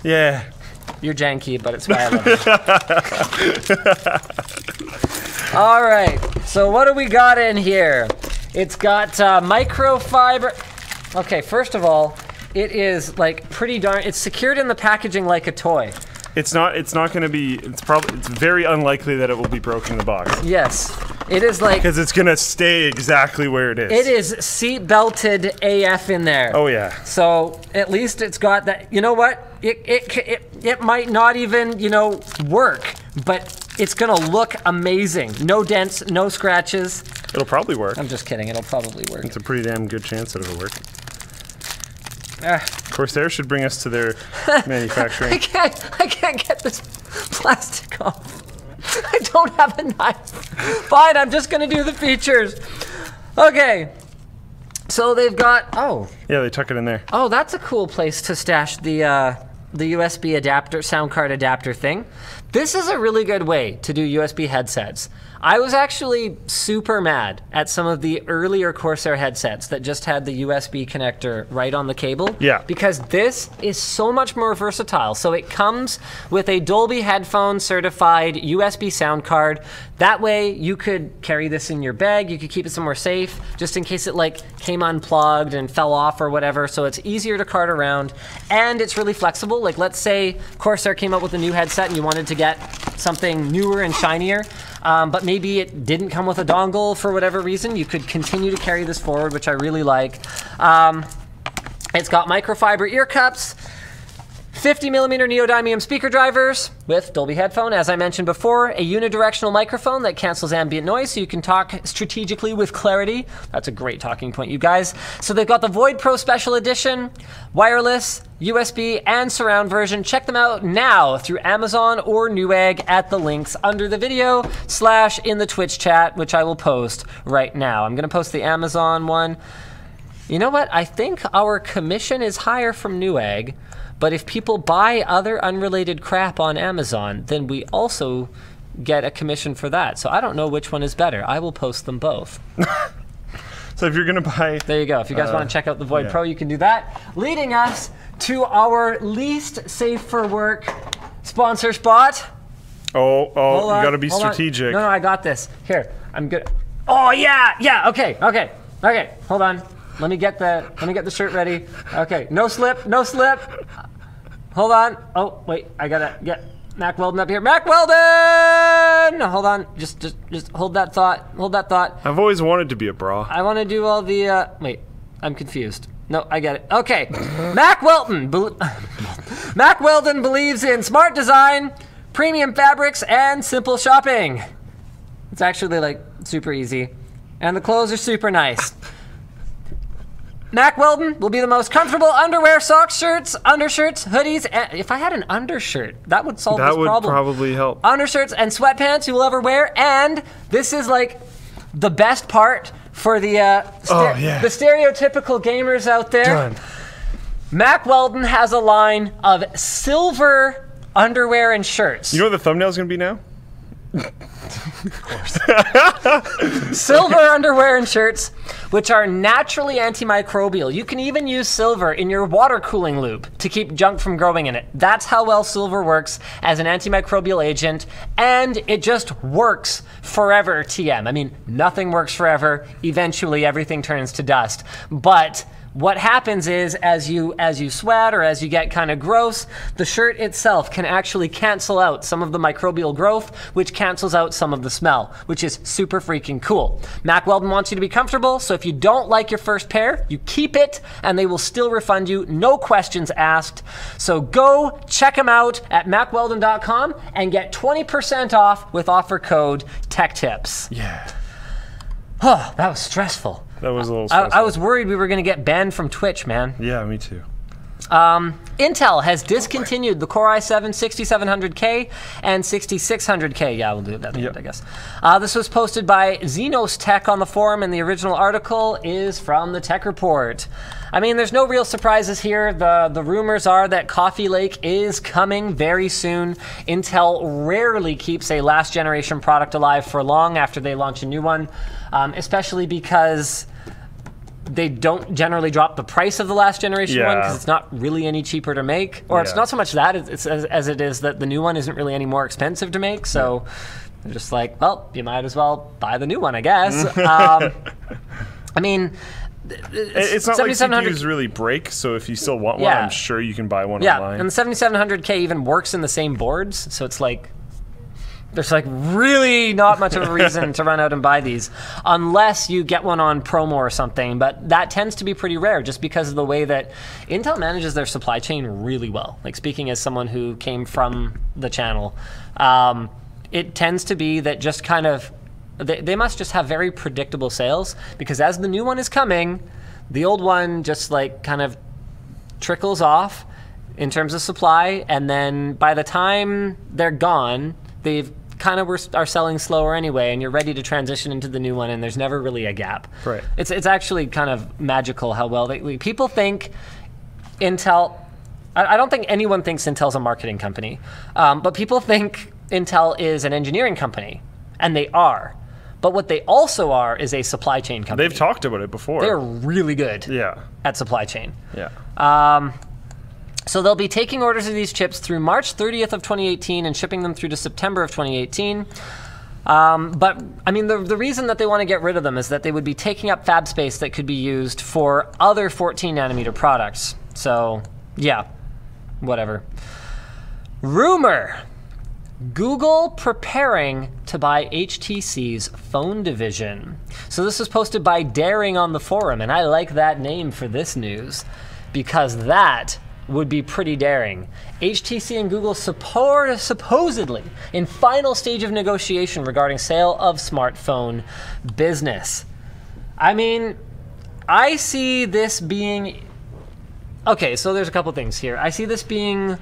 Yeah. You're janky, but it's why I love you. All right, so what do we got in here? It's got microfiber. Okay, first of all, it is like pretty darn. It's secured in the packaging like a toy. It's not going to be. It's very unlikely that it will be broken in the box. Yes, it is like because it's going to stay exactly where it is. It is seat belted AF in there. Oh yeah. So at least it's got that. You know what? It might not even work, but it's gonna look amazing. No dents, no scratches. It'll probably work. I'm just kidding. It'll probably work. It's a pretty damn good chance that it'll work. Corsair should bring us to their manufacturing. I can't get this plastic off. I don't have a knife. Fine, I'm just gonna do the features. Okay. So they've got Yeah, they tuck it in there. Oh, that's a cool place to stash the USB adapter, sound card adapter thing. This is a really good way to do USB headsets. I was actually super mad at some of the earlier Corsair headsets that just had the USB connector right on the cable. Yeah. Because this is so much more versatile. So it comes with a Dolby Headphone certified USB sound card. That way you could carry this in your bag. You could keep it somewhere safe just in case it came unplugged and fell off or whatever. So it's easier to cart around and it's really flexible. Like let's say Corsair came up with a new headset and you wanted to get something newer and shinier. But maybe it didn't come with a dongle for whatever reason. You could continue to carry this forward, which I really like. It's got microfiber ear cups, 50mm neodymium speaker drivers with Dolby Headphone, as I mentioned before, a unidirectional microphone that cancels ambient noise so you can talk strategically with clarity. That's a great talking point, you guys. So they've got the Void Pro Special Edition, wireless, USB, and surround version. Check them out now through Amazon or Newegg at the links under the video / in the Twitch chat, which I will post right now. I'm going to post the Amazon one. You know what? I think our commission is higher from Newegg, but if people buy other unrelated crap on Amazon, then we also get a commission for that. So I don't know which one is better. I will post them both. So if you're going to buy... There you go. If you guys want to check out the Void Pro, you can do that. Leading us to our least safe for work sponsor spot. Oh, you got to be strategic. No, I got this. Here, I'm good. Oh, yeah. Okay. Hold on. Let me get the shirt ready. Okay, no slip. Hold on. Oh, wait, I gotta get Mack Weldon up here. Mack Weldon! Hold on, just hold that thought. I've always wanted to be a bra. I want to do all the, wait, I'm confused. No, I get it. Okay, Mack Weldon believes in smart design, premium fabrics, and simple shopping. It's actually super easy. And the clothes are super nice. Mack Weldon will be the most comfortable underwear, socks, shirts, undershirts, hoodies, and if I had an undershirt, that would solve this problem. That would probably help. Undershirts and sweatpants you will ever wear, and this is the best part for the the stereotypical gamers out there. Done. Mack Weldon has a line of silver underwear and shirts. You know what the thumbnail's gonna be now? Of course. Silver underwear and shirts, which are naturally antimicrobial. You can even use silver in your water cooling lube to keep junk from growing in it. That's how well silver works as an antimicrobial agent, and it just works forever, TM. I mean, nothing works forever. Eventually, everything turns to dust. But what happens is, as you sweat or as you get kind of gross, the shirt itself can actually cancel out some of the microbial growth, which cancels out some of the smell, which is super freaking cool. Mack Weldon wants you to be comfortable, so if you don't like your first pair, you keep it, and they will still refund you, no questions asked. So go check them out at mackweldon.com and get 20% off with offer code TechTips. Yeah. Oh, that was stressful. That was a little stressful. I was worried we were going to get banned from Twitch, man. Yeah, me too. Intel has discontinued the Core i7 6700K and 6600K. Yeah, we'll do that, I guess. This was posted by Xenos Tech on the forum, and the original article is from the Tech Report. I mean, there's no real surprises here. The rumors are that Coffee Lake is coming very soon. Intel rarely keeps a last generation product alive for long after they launch a new one, especially because they don't generally drop the price of the last generation one because it's not really any cheaper to make. Or it's not so much that as it is that the new one isn't really any more expensive to make. So they're just like, well, you might as well buy the new one, I guess. I mean, it's not like CPUs really break, so if you still want one, I'm sure you can buy one online. And the 7700K even works in the same boards, so it's like there's like really not much of a reason to run out and buy these unless you get one on promo or something, but that tends to be pretty rare just because of the way that Intel manages their supply chain really well. Like, speaking as someone who came from the channel, it tends to be that just kind of they must just have very predictable sales, because as the new one is coming, the old one just like kind of trickles off in terms of supply, and then by the time they're gone, they've kind of are selling slower anyway, and you're ready to transition into the new one, and there's never really a gap. Right. It's actually kind of magical how well people think Intel. I don't think anyone thinks Intel's a marketing company, but people think Intel is an engineering company, and they are. But what they also are is a supply chain company. They've talked about it before. They're really good at supply chain. Yeah. So they'll be taking orders of these chips through March 30th of 2018 and shipping them through to September of 2018. But, I mean, the reason that they want to get rid of them is that they would be taking up fab space that could be used for other 14-nanometer products. So, yeah, whatever. Rumor. Google preparing to buy HTC's phone division. So this was posted by Daring on the forum, and I like that name for this news because that would be pretty daring. HTC and Google supposedly in final stage of negotiation regarding sale of smartphone business. I mean, I see this being... Okay, so there's a couple things here. I see this being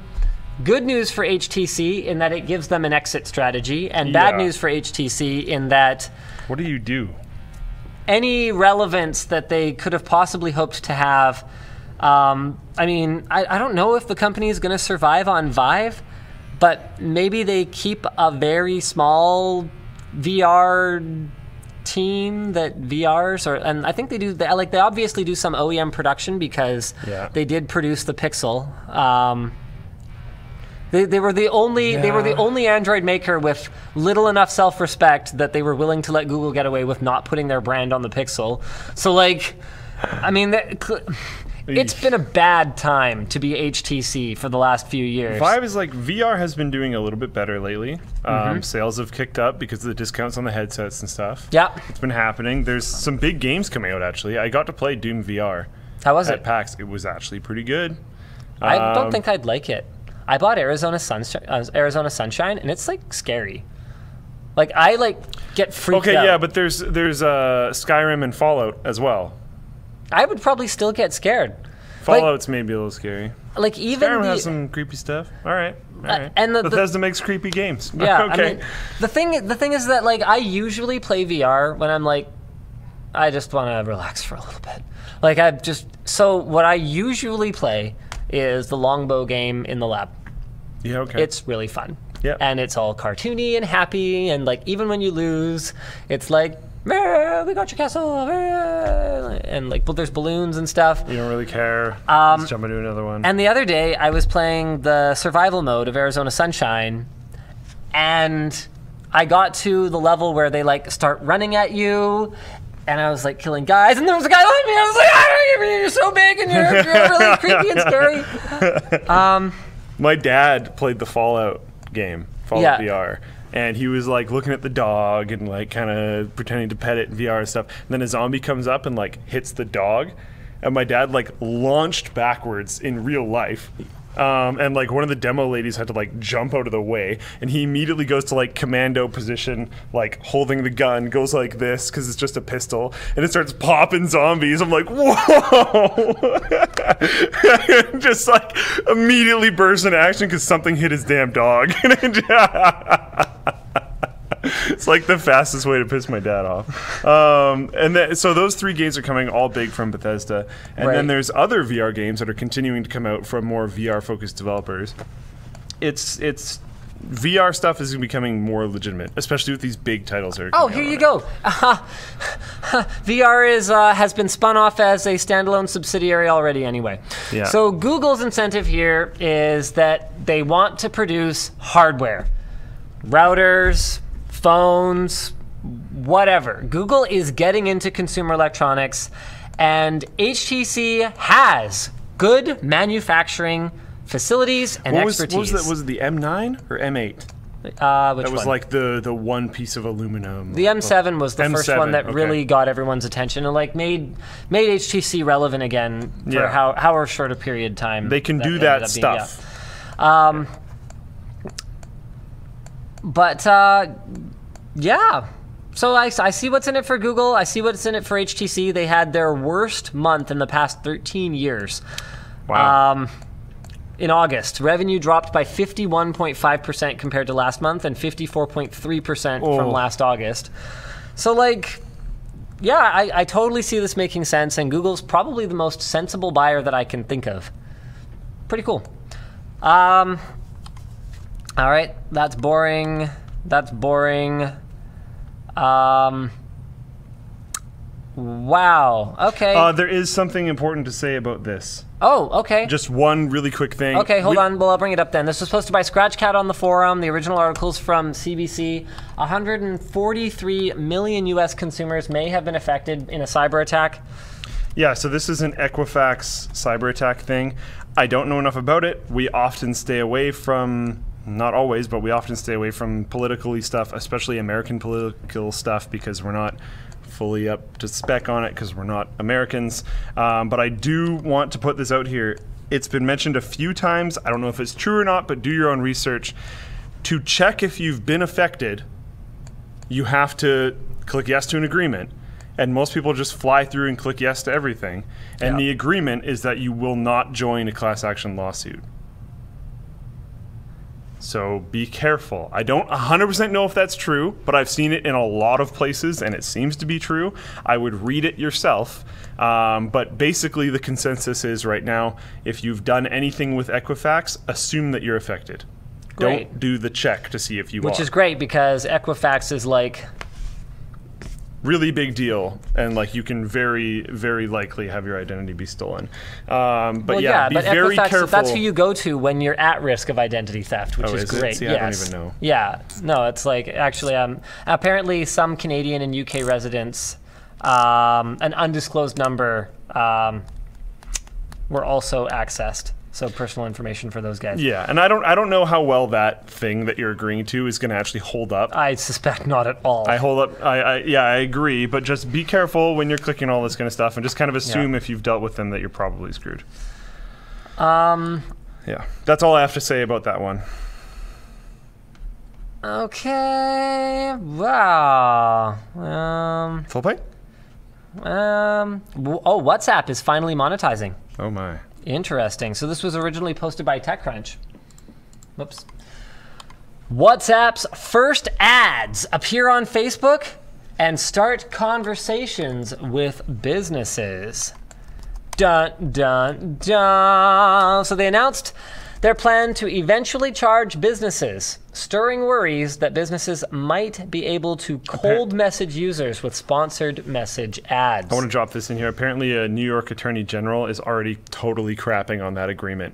good news for HTC in that it gives them an exit strategy, and bad news for HTC in that... What do you do? Any relevance that they could have possibly hoped to have... I mean, I don't know if the company is going to survive on Vive, but maybe they keep a very small VR team that VRs, and I think they do. They obviously do some OEM production because they did produce the Pixel. They were the only Android maker with little enough self-respect that they were willing to let Google get away with not putting their brand on the Pixel. So, like, I mean. It's been a bad time to be HTC for the last few years. Vive is like, VR has been doing a little bit better lately. Sales have kicked up because of the discounts on the headsets and stuff. Yeah. It's been happening. There's some big games coming out, actually. I got to play Doom VR. How was it? At PAX. It was actually pretty good. I don't think I'd like it. I bought Arizona Sunshine, and it's, like, scary. Like, I, like, get freaked out. Okay, yeah, but there's Skyrim and Fallout as well. I would probably still get scared. Fallout's maybe a little scary. Like, even Skyrim has some creepy stuff. All right. And Bethesda makes creepy games. Yeah. Okay. I mean, the thing is that, like, I usually play VR when I'm like, I just want to relax for a little bit. Like, so what I usually play is the longbow game in the lab. Yeah. Okay. It's really fun. Yeah. And it's all cartoony and happy, and like even when you lose, it's like, we got your castle, and like, but there's balloons and stuff. You don't really care. Let's jump into another one. And the other day, I was playing the survival mode of Arizona Sunshine, and I got to the level where they like start running at you, and I was like killing guys, and there was a guy behind me. I was like, you're so big, and you're really creepy and scary. My dad played the Fallout game, Fallout VR. And he was like looking at the dog and like kind of pretending to pet it in VR and stuff. And then a zombie comes up and like hits the dog. And my dad like launched backwards in real life. And like one of the demo ladies had to like jump out of the way. And he immediately goes to like commando position, like holding the gun, goes like this because it's just a pistol. And it starts popping zombies. I'm like, whoa! Just like immediately burst into action because something hit his damn dog. It's like the fastest way to piss my dad off. So those 3 games are coming all big from Bethesda. And then there's other VR games that are continuing to come out from more VR-focused developers. It's VR stuff is becoming more legitimate, especially with these big titles that are coming out. Here you go. VR has been spun off as a standalone subsidiary already anyway. Yeah. So Google's incentive here is that they want to produce hardware. Routers, phones, whatever. Google is getting into consumer electronics, and HTC has good manufacturing facilities and expertise. Was it the M9 or M8? Which that was one? like the one piece of aluminum. The M7 was the first M7, one that really got everyone's attention and like made HTC relevant again for how short a period of time. They can do that stuff. So I see what's in it for Google. I see what's in it for HTC. They had their worst month in the past 13 years. Wow. In August, revenue dropped by 51.5% compared to last month and 54.3% from last August. So like, I totally see this making sense, and Google's probably the most sensible buyer that I can think of. Pretty cool. All right, that's boring. Wow. Okay. There is something important to say about this. Oh, okay. Just one really quick thing. Okay, hold on. Well, I'll bring it up then. This was posted by Scratchcat on the forum. The original article's from CBC. 143 million U.S. consumers may have been affected in a cyber attack. Yeah, so this is an Equifax cyber attack thing. I don't know enough about it. We often stay away from, not always, but we often stay away from politically stuff, especially American political stuff, because we're not fully up to spec on it because we're not Americans. But I do want to put this out here. It's been mentioned a few times. I don't know if it's true or not, but do your own research. To check if you've been affected, you have to click yes to an agreement. And most people just fly through and click yes to everything. And the agreement is that you will not join a class action lawsuit. So be careful. I don't 100% know if that's true, but I've seen it in a lot of places, and it seems to be true. I would read it yourself. But basically, the consensus is right now, if you've done anything with Equifax, assume that you're affected. Great. Don't do the check to see if you are. Which is great, because Equifax is like... really big deal, and like you can very, very likely have your identity be stolen. But be very Equifax, careful. That's who you go to when you're at risk of identity theft, which is great. See, I don't even know. Yeah, no, it's like actually, apparently some Canadian and UK residents, an undisclosed number, were also accessed. So personal information for those guys. Yeah, and I don't know how well that thing that you're agreeing to is going to actually hold up. I suspect not at all. I agree, but just be careful when you're clicking all this kind of stuff, and just kind of assume if you've dealt with them that you're probably screwed. Yeah, that's all I have to say about that one. Okay. Wow. Floatplane? WhatsApp is finally monetizing. Oh my. Interesting. So this was originally posted by TechCrunch. Whoops. WhatsApp's first ads appear on Facebook and start conversations with businesses. Dun, dun, dun. So they announced Their plan to eventually charge businesses, stirring worries that businesses might be able to cold message users with sponsored message ads. I want to drop this in here. Apparently, a New York Attorney General is already totally crapping on that agreement.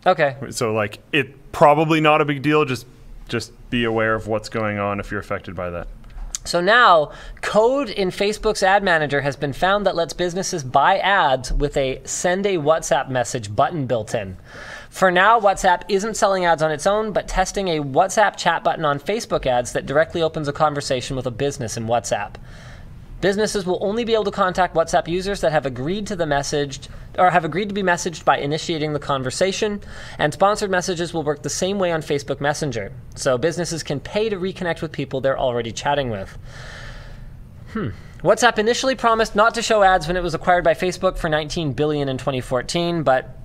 Okay. So, like, it probably not a big deal. Just be aware of what's going on if you're affected by that. So now, code in Facebook's ad manager has been found that lets businesses buy ads with a send a WhatsApp message button built in. For now, WhatsApp isn't selling ads on its own, but testing a WhatsApp chat button on Facebook ads that directly opens a conversation with a business in WhatsApp. Businesses will only be able to contact WhatsApp users that have agreed to be messaged by initiating the conversation, and sponsored messages will work the same way on Facebook Messenger. So businesses can pay to reconnect with people they're already chatting with. WhatsApp initially promised not to show ads when it was acquired by Facebook for $19 billion in 2014, but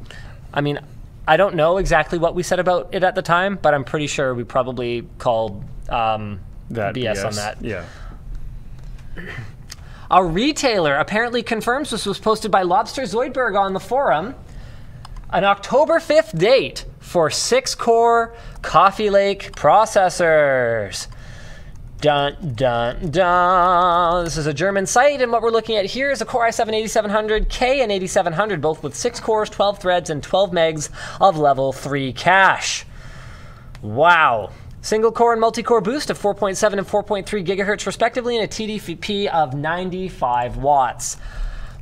I mean, I don't know exactly what we said about it at the time, but I'm pretty sure we probably called BS on that. Yeah. A retailer apparently confirms this was posted by Lobster Zoidberg on the forum. An October 5th date for 6-core Coffee Lake processors. Dun, dun, dun. This is a German site, and what we're looking at here is a Core i7-8700K and 8700, both with 6 cores, 12 threads, and 12 megs of level 3 cache. Wow. Single core and multi-core boost of 4.7 and 4.3 gigahertz respectively, and a TDP of 95 watts.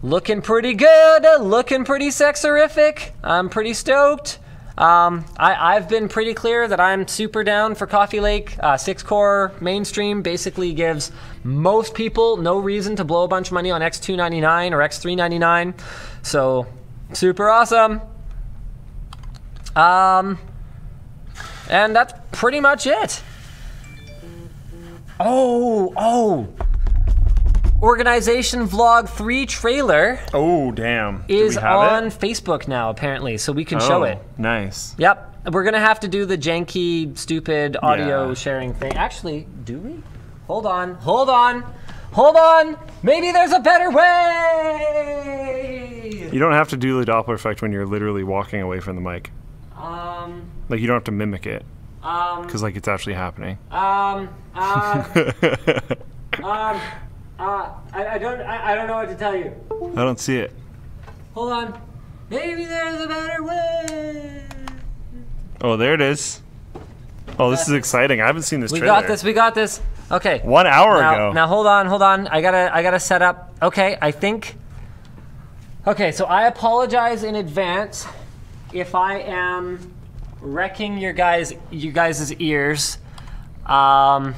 Looking pretty good, looking pretty sexerific. I'm pretty stoked. I've been pretty clear that I'm super down for Coffee Lake. 6-core mainstream basically gives most people no reason to blow a bunch of money on X299 or X399. So, super awesome. And that's pretty much it. Oh. Organization Vlog 3 trailer. Oh, damn. Is on Facebook now, apparently, so we can show it. Nice. Yep. We're going to have to do the janky, stupid audio sharing thing. Actually, do we? Hold on. Maybe there's a better way. You don't have to do the Doppler effect when you're literally walking away from the mic. Like, you don't have to mimic it. Because, like, it's actually happening. I don't know what to tell you. I don't see it. Hold on. Maybe there's a better way. Oh, there it is. Oh, this is exciting. I haven't seen this trailer. We got this. Okay. 1 hour ago. Now hold on. I gotta set up. Okay, I think. Okay, so I apologize in advance if I am wrecking you guys' ears. Are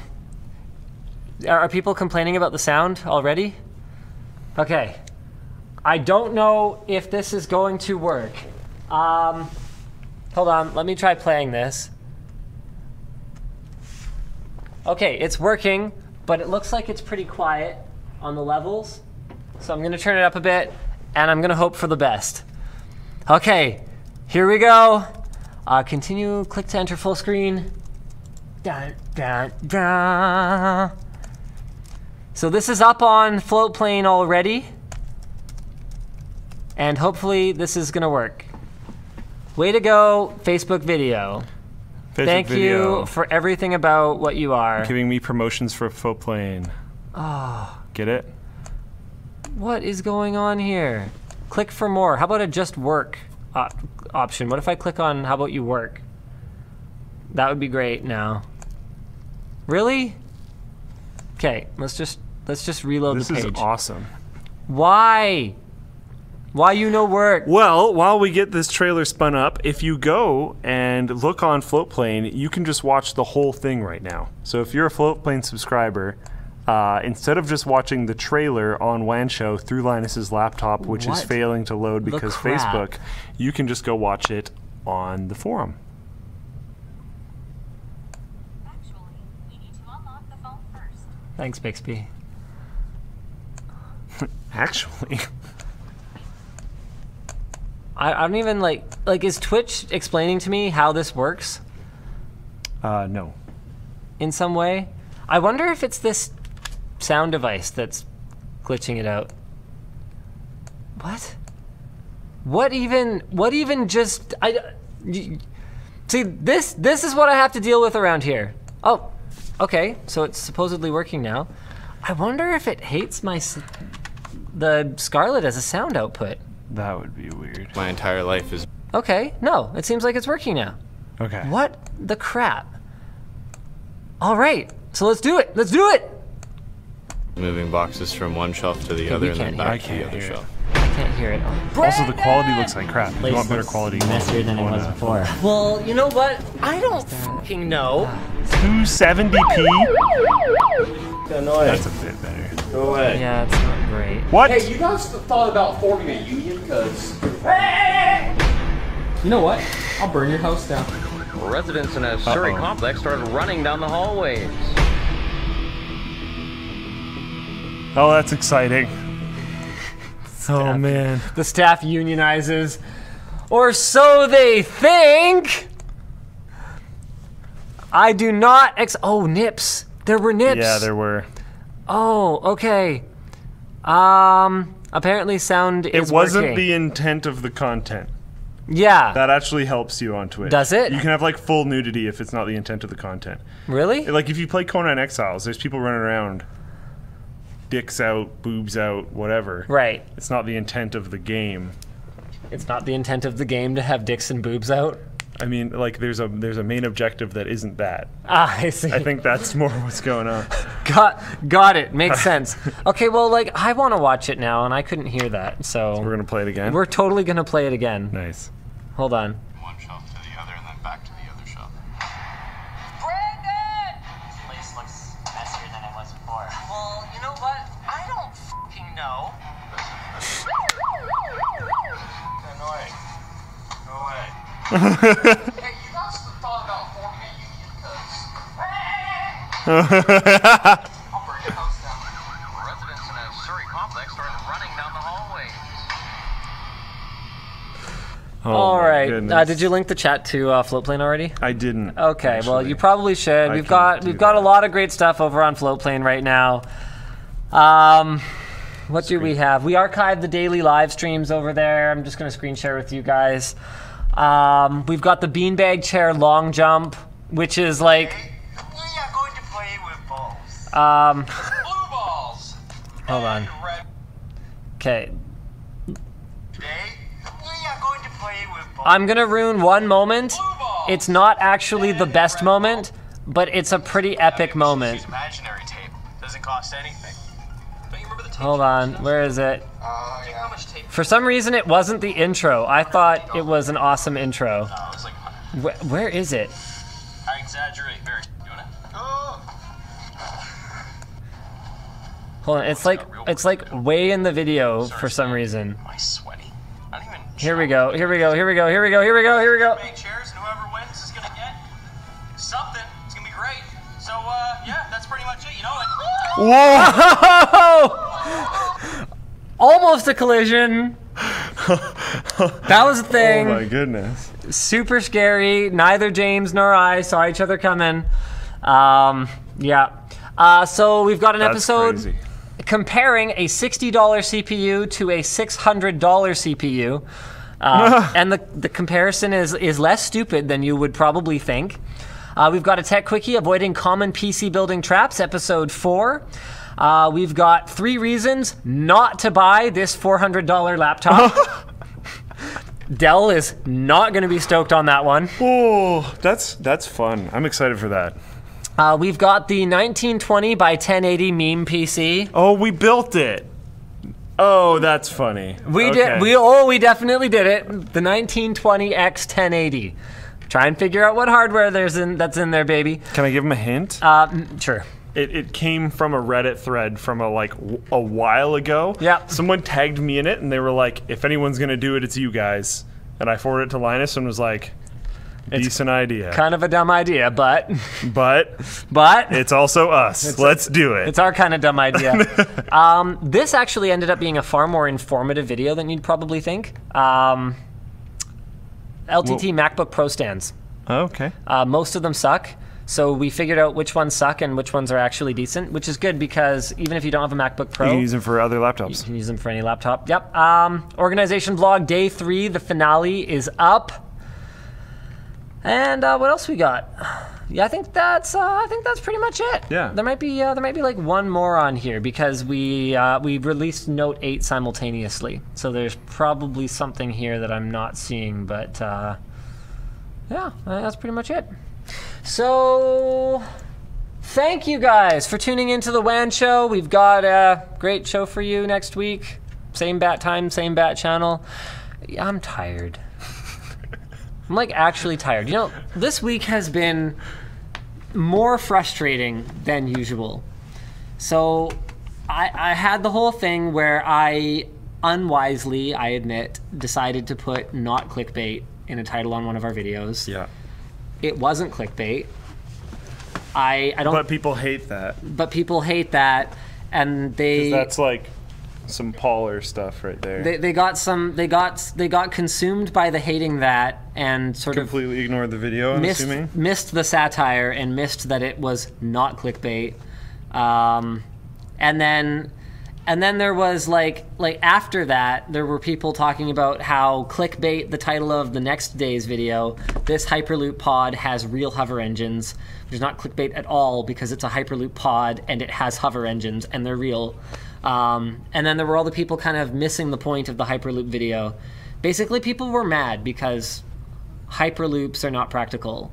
people complaining about the sound already? Okay. I don't know if this is going to work. Hold on, let me try playing this. Okay, it's working, but it looks like it's pretty quiet on the levels. So I'm gonna turn it up a bit, and I'm gonna hope for the best. Okay, here we go. Continue, click to enter full screen. Dun, dun, dun. So this is up on Floatplane already. And hopefully this is gonna work. Way to go, Facebook video. Thank you for everything about what you are. Giving me promotions for Floatplane. Oh. Get it? What is going on here? Click for more. How about a just work option? What if I click on how about you work? That would be great now. Really? Okay, let's just reload the page. This is awesome. Why? Why you no work? Well, while we get this trailer spun up, if you go and look on Floatplane, you can just watch the whole thing right now. So if you're a Floatplane subscriber, instead of just watching the trailer on WAN Show through Linus's laptop, which is failing to load because Facebook, you can just go watch it on the forum. Actually, you need to unlock the phone first. Thanks, Bixby. Actually. I don't even like, is Twitch explaining to me how this works? No. In some way? I wonder if it's this sound device that's glitching it out. What? What even just, See, this is what I have to deal with around here. Oh, okay, so it's supposedly working now. I wonder if it hates the Scarlett as a sound output. That would be weird. My entire life is... Okay, no, it seems like it's working now. Okay. What the crap? All right, so let's do it. Let's do it. moving boxes from one shelf to the other and then back to the other shelf. I can't hear it. Also, the quality looks like crap. If you want better quality, messier than it was before. Well, you know what? I don't fucking know. 270p? Annoying. That's a bit better. Go away. Yeah, it's not great. What? Hey, you guys thought about forming a union? Because... You know what? I'll burn your house down. Residents in a Surrey complex started running down the hallways. Oh, that's exciting. Oh, man. The staff unionizes. Or so they think! I do not oh, nips. There were nips. Yeah, there were. Oh, okay. Apparently sound is It wasn't working. the intent of the content. Yeah. That actually helps you on Twitch. Does it? You can have like full nudity if it's not the intent of the content. Really? Like if you play Conan Exiles, there's people running around, dicks out, boobs out, whatever. Right. It's not the intent of the game. It's not the intent of the game to have dicks and boobs out? I mean, like there's a main objective that isn't that. Ah, I see. I think that's more what's going on. Got it. Makes sense. Okay, well, like, I want to watch it now, and I couldn't hear that, so... We're going to play it again? We're totally going to play it again. Nice. Hold on. One shelf to the other and then back to the other shelf. Brandon! This place looks messier than it was before. Well, you know what? I don't fucking know. Annoying. Go away. Hey, you guys thought about forming a union? Because... I'll burn your house down. Residents in a Surrey complex started running down the hallways. All right. Goodness. Did you link the chat to Floatplane already? I didn't. Okay, well, actually. you probably should. I We've can do got a that. lot of great stuff over on Floatplane right now. What do we have? We archived the daily live streams over there. I'm just going to screen share with you guys. We've got the beanbag chair long jump, which is like... We are going to play with balls. Blue balls! Hold on. Red. Okay. Today, we are going to play with balls. I'm going to ruin one moment. It's not actually the best moment, but it's a pretty epic moment. Imaginary tape. Doesn't cost anything. Don't you remember the tape? Hold on. Where is it? How much tape? For some reason, it wasn't the intro. I thought it was an awesome intro. It was like, Where is it? I exaggerate very. Doing it? Oh. Hold on. It's like way in the video for some reason. Am I sweaty? I don't even. Here we go. Here we go. Here we go. Here we go. Here we go. Here we go. Big chairs, and whoever wins is gonna get something. It's gonna be great. So, yeah, that's pretty much it. You know, like. Whoa! Almost a collision. That was a thing. Oh my goodness. Super scary. Neither James nor I saw each other coming. Yeah. So we've got an That's episode crazy. comparing a $60 CPU to a $600 CPU. And the comparison is less stupid than you would probably think. We've got a tech quickie, avoiding common PC building traps, episode 4. We've got 3 reasons not to buy this $400 laptop. Dell is not going to be stoked on that one. Oh, that's fun. I'm excited for that. We've got the 1920 by 1080 meme PC. Oh, we built it. Oh, that's funny. We Okay. did. We definitely did it. The 1920X 1080. Try and figure out what hardware that's in there, baby. Can I give him a hint? Sure. It came from a Reddit thread from a while ago. Yeah. Someone tagged me in it, and they were like, "If anyone's gonna do it, it's you guys." And I forwarded it to Linus and was like, "Decent idea." Kind of a dumb idea, but But it's also us. Let's do it. it's our kind of dumb idea. This actually ended up being a far more informative video than you'd probably think. LTT MacBook Pro stands. Okay. Most of them suck. So we figured out which ones suck and which ones are actually decent, which is good because even if you don't have a MacBook Pro, You can use them for other you laptops. can use them for any laptop. Yep. Organization vlog day 3, the finale is up. And what else we got? Yeah, I think that's pretty much it. Yeah. There might be like one more on here because we released Note 8 simultaneously. So there's probably something here that I'm not seeing, but yeah, I think that's pretty much it. So thank you guys for tuning into the WAN show. We've got a great show for you next week. Same bat time, same bat channel. I'm tired. I'm like actually tired. You know, this week has been more frustrating than usual. So I had the whole thing where I unwisely, I admit, decided to put not clickbait in a title on one of our videos. Yeah. It wasn't clickbait. I don't. But people hate that. But people hate that, and they. 'Cause that's like some Poller stuff right there. They got consumed by the hating that and sort of completely ignored the video. I'm assuming missed the satire and missed that it was not clickbait. And then there was like after that there were people talking about how clickbait, the title of the next day's video, this Hyperloop pod has real hover engines, which is not clickbait at all because it's a Hyperloop pod and it has hover engines and they're real. And then there were all the people kind of missing the point of the Hyperloop video. Basically, people were mad because Hyperloops are not practical.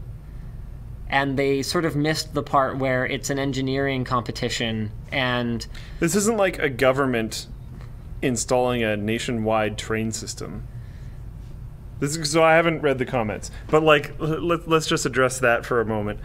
And they sort of missed the part where it's an engineering competition and... This isn't like a government installing a nationwide train system. So I haven't read the comments, but like, let's just address that for a moment.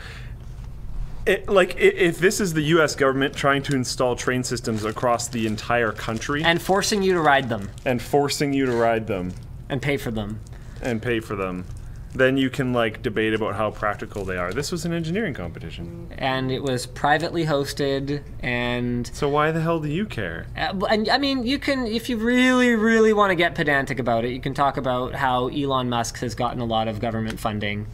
If this is the U.S. government trying to install train systems across the entire country... And forcing you to ride them. And forcing you to ride them. And pay for them. And pay for them. Then you can like debate about how practical they are. This was an engineering competition. And it was privately hosted and... So why the hell do you care? And I mean, you can, if you really, really want to get pedantic about it, you can talk about how Elon Musk has gotten a lot of government funding.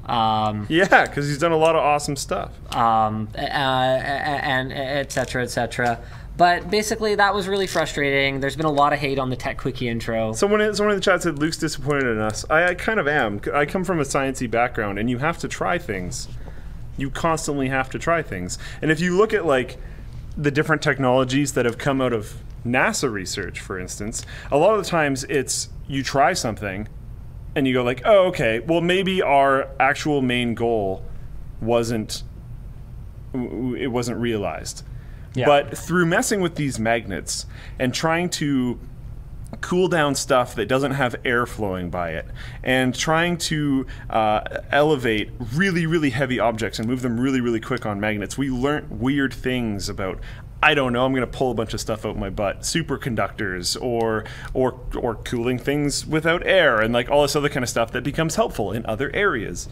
Yeah, because he's done a lot of awesome stuff. And et cetera, et cetera. But basically, that was really frustrating. There's been a lot of hate on the Tech Quickie intro. Someone in the chat said Luke's disappointed in us. I kind of am. I come from a sciencey background, and you have to try things. You constantly have to try things. And if you look at like the different technologies that have come out of NASA research, for instance, a lot of the times it's you try something, and you go like, oh, okay, well maybe our actual main goal wasn't realized. Yeah. But through messing with these magnets and trying to cool down stuff that doesn't have air flowing by it, and trying to elevate really, really heavy objects and move them really, really quick on magnets, we learned weird things about, I don't know, I'm going to pull a bunch of stuff out my butt, superconductors or cooling things without air and like all this other kind of stuff that becomes helpful in other areas.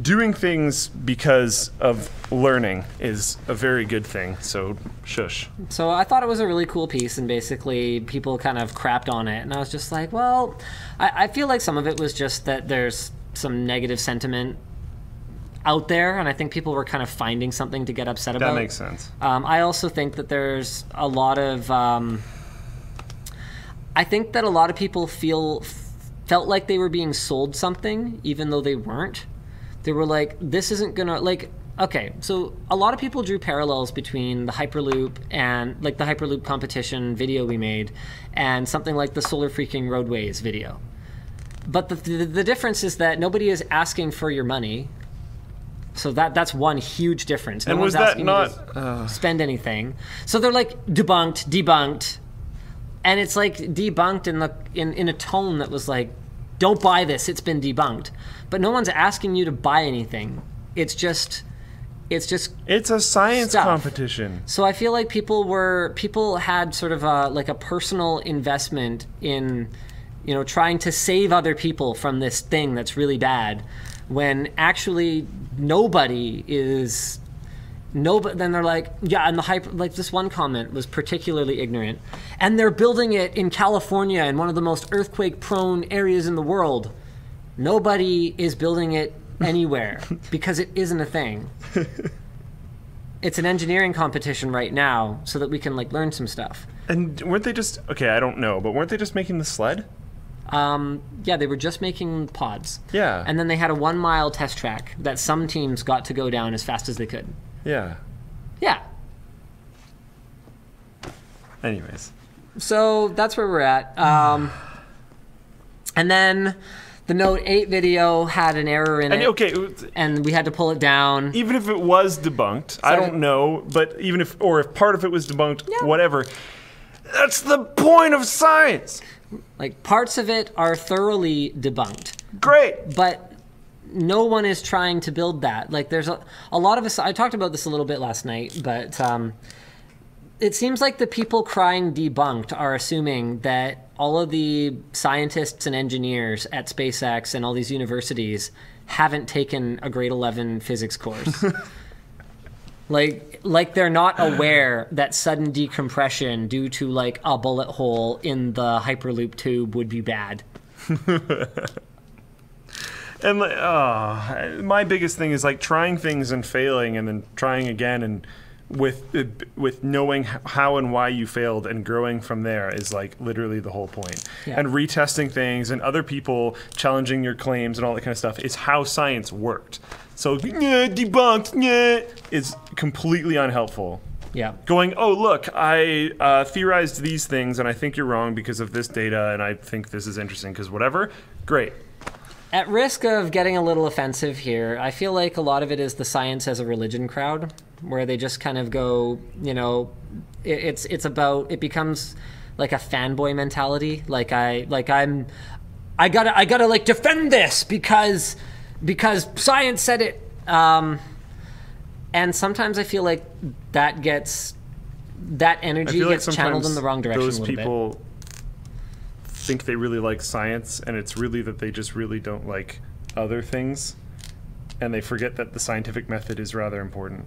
Doing things because of learning is a very good thing, so shush. So I thought it was a really cool piece, and basically people kind of crapped on it, and I was just like, well, I feel like some of it was just that there's some negative sentiment out there, and I think people were kind of finding something to get upset about. That makes sense. I also think that there's a lot of... I think that a lot of people felt like they were being sold something, even though they weren't. They were like, this isn't gonna, like, okay, so a lot of people drew parallels between the Hyperloop and, like, the Hyperloop competition video we made and something like the Solar Freaking Roadways video. But the difference is that nobody is asking for your money, so that's one huge difference. No one's asking you to spend anything. So they're like, debunked, and it's like debunked in a tone that was like, don't buy this, it's been debunked. But no one's asking you to buy anything. It's just It's a science competition. So I feel like people had sort of a personal investment in, trying to save other people from this thing that's really bad, when actually nobody is. Then they're like, yeah, and this one comment was particularly ignorant, and they're building it in California, in one of the most earthquake-prone areas in the world. Nobody is building it anywhere because it isn't a thing. It's an engineering competition right now so that we can learn some stuff. And weren't they just, okay, I don't know, but weren't they just making the sled? Yeah, they were just making pods. Yeah. And then they had a 1 mile test track that some teams got to go down as fast as they could. Yeah. Yeah. Anyways. So that's where we're at. And then the Note 8 video had an error in it. Okay. And we had to pull it down. Even if it was debunked, I don't know, but even if part of it was debunked, whatever. That's the point of science. Like, parts of it are thoroughly debunked. Great. But no one is trying to build that. Like, there's a lot of us. I talked about this a little bit last night, but it seems like the people crying debunked are assuming that all of the scientists and engineers at SpaceX and all these universities haven't taken a grade 11 physics course. Like they're not aware that sudden decompression due to like a bullet hole in the Hyperloop tube would be bad. And my biggest thing is like trying things and failing and then trying again, and with knowing how and why you failed and growing from there is like literally the whole point. Yeah. And retesting things and other people challenging your claims and all that kind of stuff is how science worked. So debunked is completely unhelpful. Yeah. Going, oh look, I theorized these things and I think you're wrong because of this data and I think this is interesting because whatever. Great. At risk of getting a little offensive here, I feel like a lot of it is the science as a religion crowd, where they just kind of go, you know, it becomes like a fanboy mentality. Like I gotta like defend this because science said it. And sometimes I feel like that energy gets channeled in the wrong direction. Those a little people bit. Think they really like science, and it's really that they just really don't like other things, and they forget that the scientific method is rather important.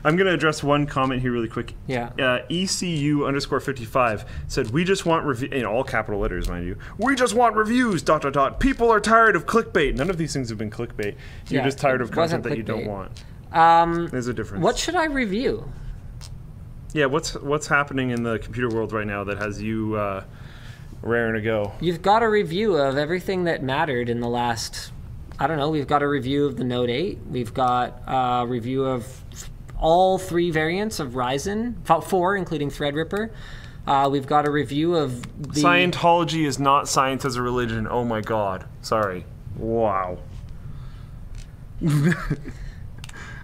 I'm going to address one comment here really quick. Yeah. ECU_55 said, we just want review, in all capital letters, mind you. We just want reviews, ... People are tired of clickbait. None of these things have been clickbait. You're just tired of content that you don't want. There's a difference. What should I review? Yeah, what's happening in the computer world right now that has you raring to go? You've got a review of everything that mattered in the last, I don't know, we've got a review of the Note 8. We've got a review of all 3 variants of Ryzen, 4, including Threadripper. We've got a review of the... Scientology is not science as a religion. Oh my god. Sorry. Wow.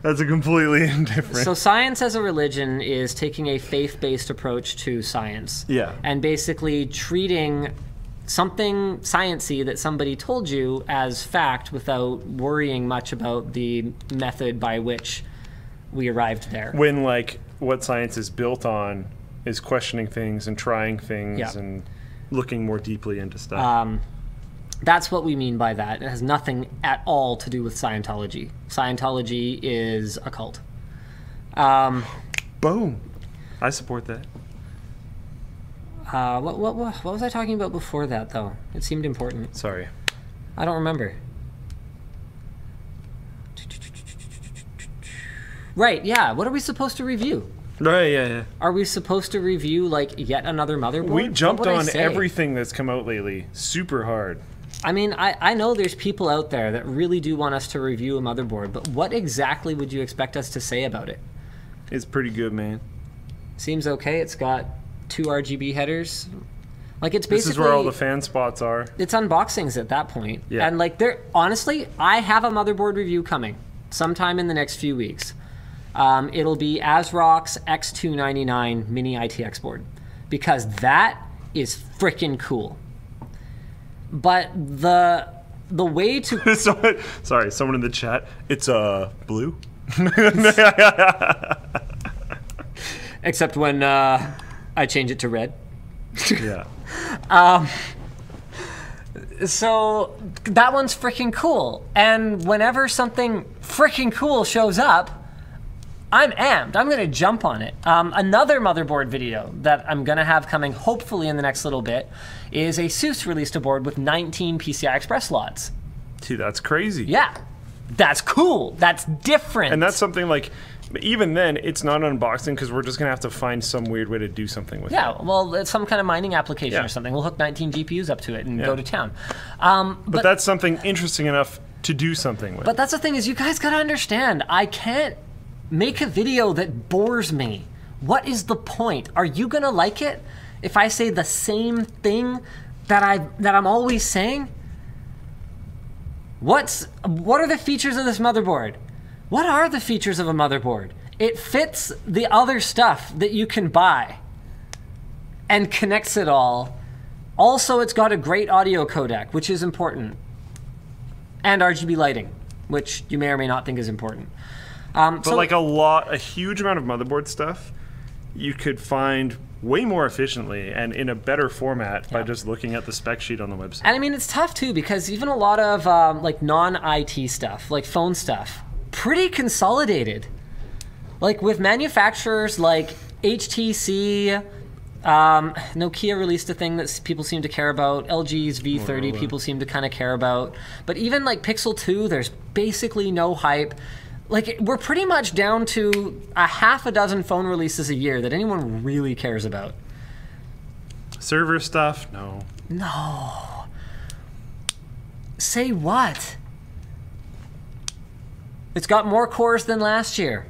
That's a completely indifferent... So science as a religion is taking a faith-based approach to science. Yeah. And basically treating something sciencey that somebody told you as fact without worrying much about the method by which we arrived there. When, like, what science is built on is questioning things and trying things and looking more deeply into stuff. That's what we mean by that. It has nothing at all to do with Scientology. Scientology is a cult. Boom. I support that. What was I talking about before that, though? It seemed important. Sorry. I don't remember. Right, yeah. What are we supposed to review? Right, yeah. Are we supposed to review, like, yet another motherboard? We jumped on everything that's come out lately. Super hard. I mean, I know there's people out there that really do want us to review a motherboard, but what exactly would you expect us to say about it? It's pretty good, man. Seems okay. It's got 2 RGB headers. Like, it's basically... This is where all the fan spots are. It's unboxings at that point. Yeah. And, like, honestly, I have a motherboard review coming sometime in the next few weeks. It'll be ASRock's X299 mini ITX board, because that is freaking cool. But the way to... Sorry, someone in the chat. It's blue. Except when I change it to red. Yeah. So that one's freaking cool. And whenever something freaking cool shows up, I'm amped. I'm going to jump on it. Another motherboard video that I'm going to have coming hopefully in the next little bit is ASUS released a board with 19 PCI Express slots. Dude, that's crazy. Yeah. That's cool. That's different. And that's something like, But even then, it's not unboxing because we're just going to have to find some weird way to do something with it. Yeah, well, it's some kind of mining application or something. We'll hook 19 GPUs up to it and go to town. But that's something interesting enough to do something with. But that's the thing is you guys got to understand, I can't make a video that bores me. What is the point? Are you going to like it if I say the same thing that I'm always saying? What are the features of this motherboard? What are the features of a motherboard? It fits the other stuff that you can buy and connects it all. Also, it's got a great audio codec, which is important. And RGB lighting, which you may or may not think is important. But so, like a huge amount of motherboard stuff, you could find way more efficiently and in a better format by just looking at the spec sheet on the website. And I mean, it's tough too, because even a lot of like non-IT stuff, like phone stuff, pretty consolidated. Like with manufacturers like HTC, Nokia released a thing that people seem to care about. LG's V30 people seem to kind of care about. But even like Pixel 2, there's basically no hype. Like, we're pretty much down to a half a dozen phone releases a year that anyone really cares about. Server stuff? No. No. Say what? It's got more cores than last year.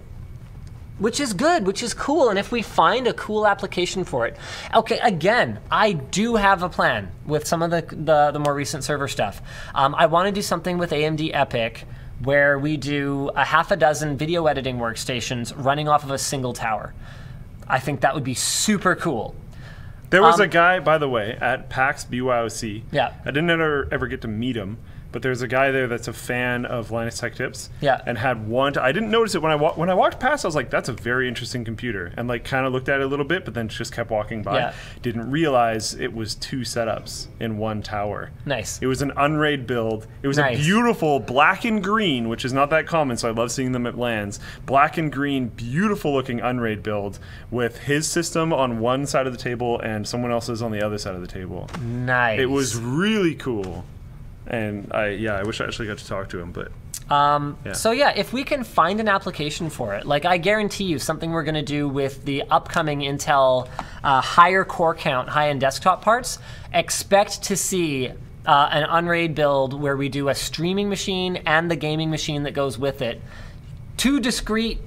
Which is good, which is cool, and if we find a cool application for it. Okay, again, I do have a plan with some of the more recent server stuff. I want to do something with AMD Epic where we do a half a dozen video editing workstations running off of a single tower. I think that would be super cool. There was a guy, by the way, at PAX BYOC. Yeah. I didn't ever get to meet him, but there's a guy there that's a fan of Linus Tech Tips. Yeah. And had one. I didn't notice it when I walked past. I was like, "That's a very interesting computer," and like kind of looked at it a little bit, but then just kept walking by. Yeah. Didn't realize it was 2 setups in one tower. Nice. It was an unraid build. It was Nice. a beautiful black and green, which is not that common, so I love seeing them at LANs. Black and green, beautiful looking unraid build with his system on one side of the table and someone else's on the other side of the table. Nice. It was really cool. And I wish I actually got to talk to him, but So yeah, if we can find an application for it, like I guarantee you something we're going to do with the upcoming Intel higher core count high-end desktop parts, expect to see an unraid build where we do a streaming machine and the gaming machine that goes with it. 2 discrete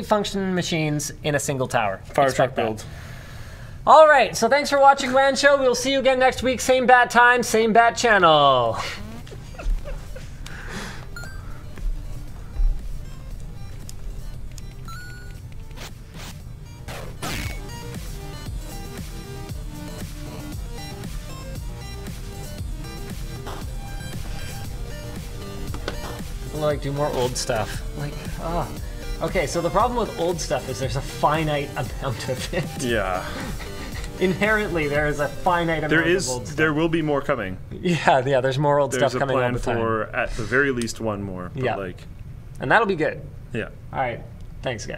function machines in a single tower. Fire truck build. All right, so thanks for watching WAN Show. We'll see you again next week. Same bat time, same bat channel. People like do more old stuff. Like, okay, so the problem with old stuff is there's a finite amount of it. Yeah. Inherently, there is a finite amount of old stuff. There will be more coming. Yeah, there's more old stuff coming all the time. There's a plan for, at the very least, one more. But yeah. Like, and that'll be good. Yeah. All right. Thanks, guys.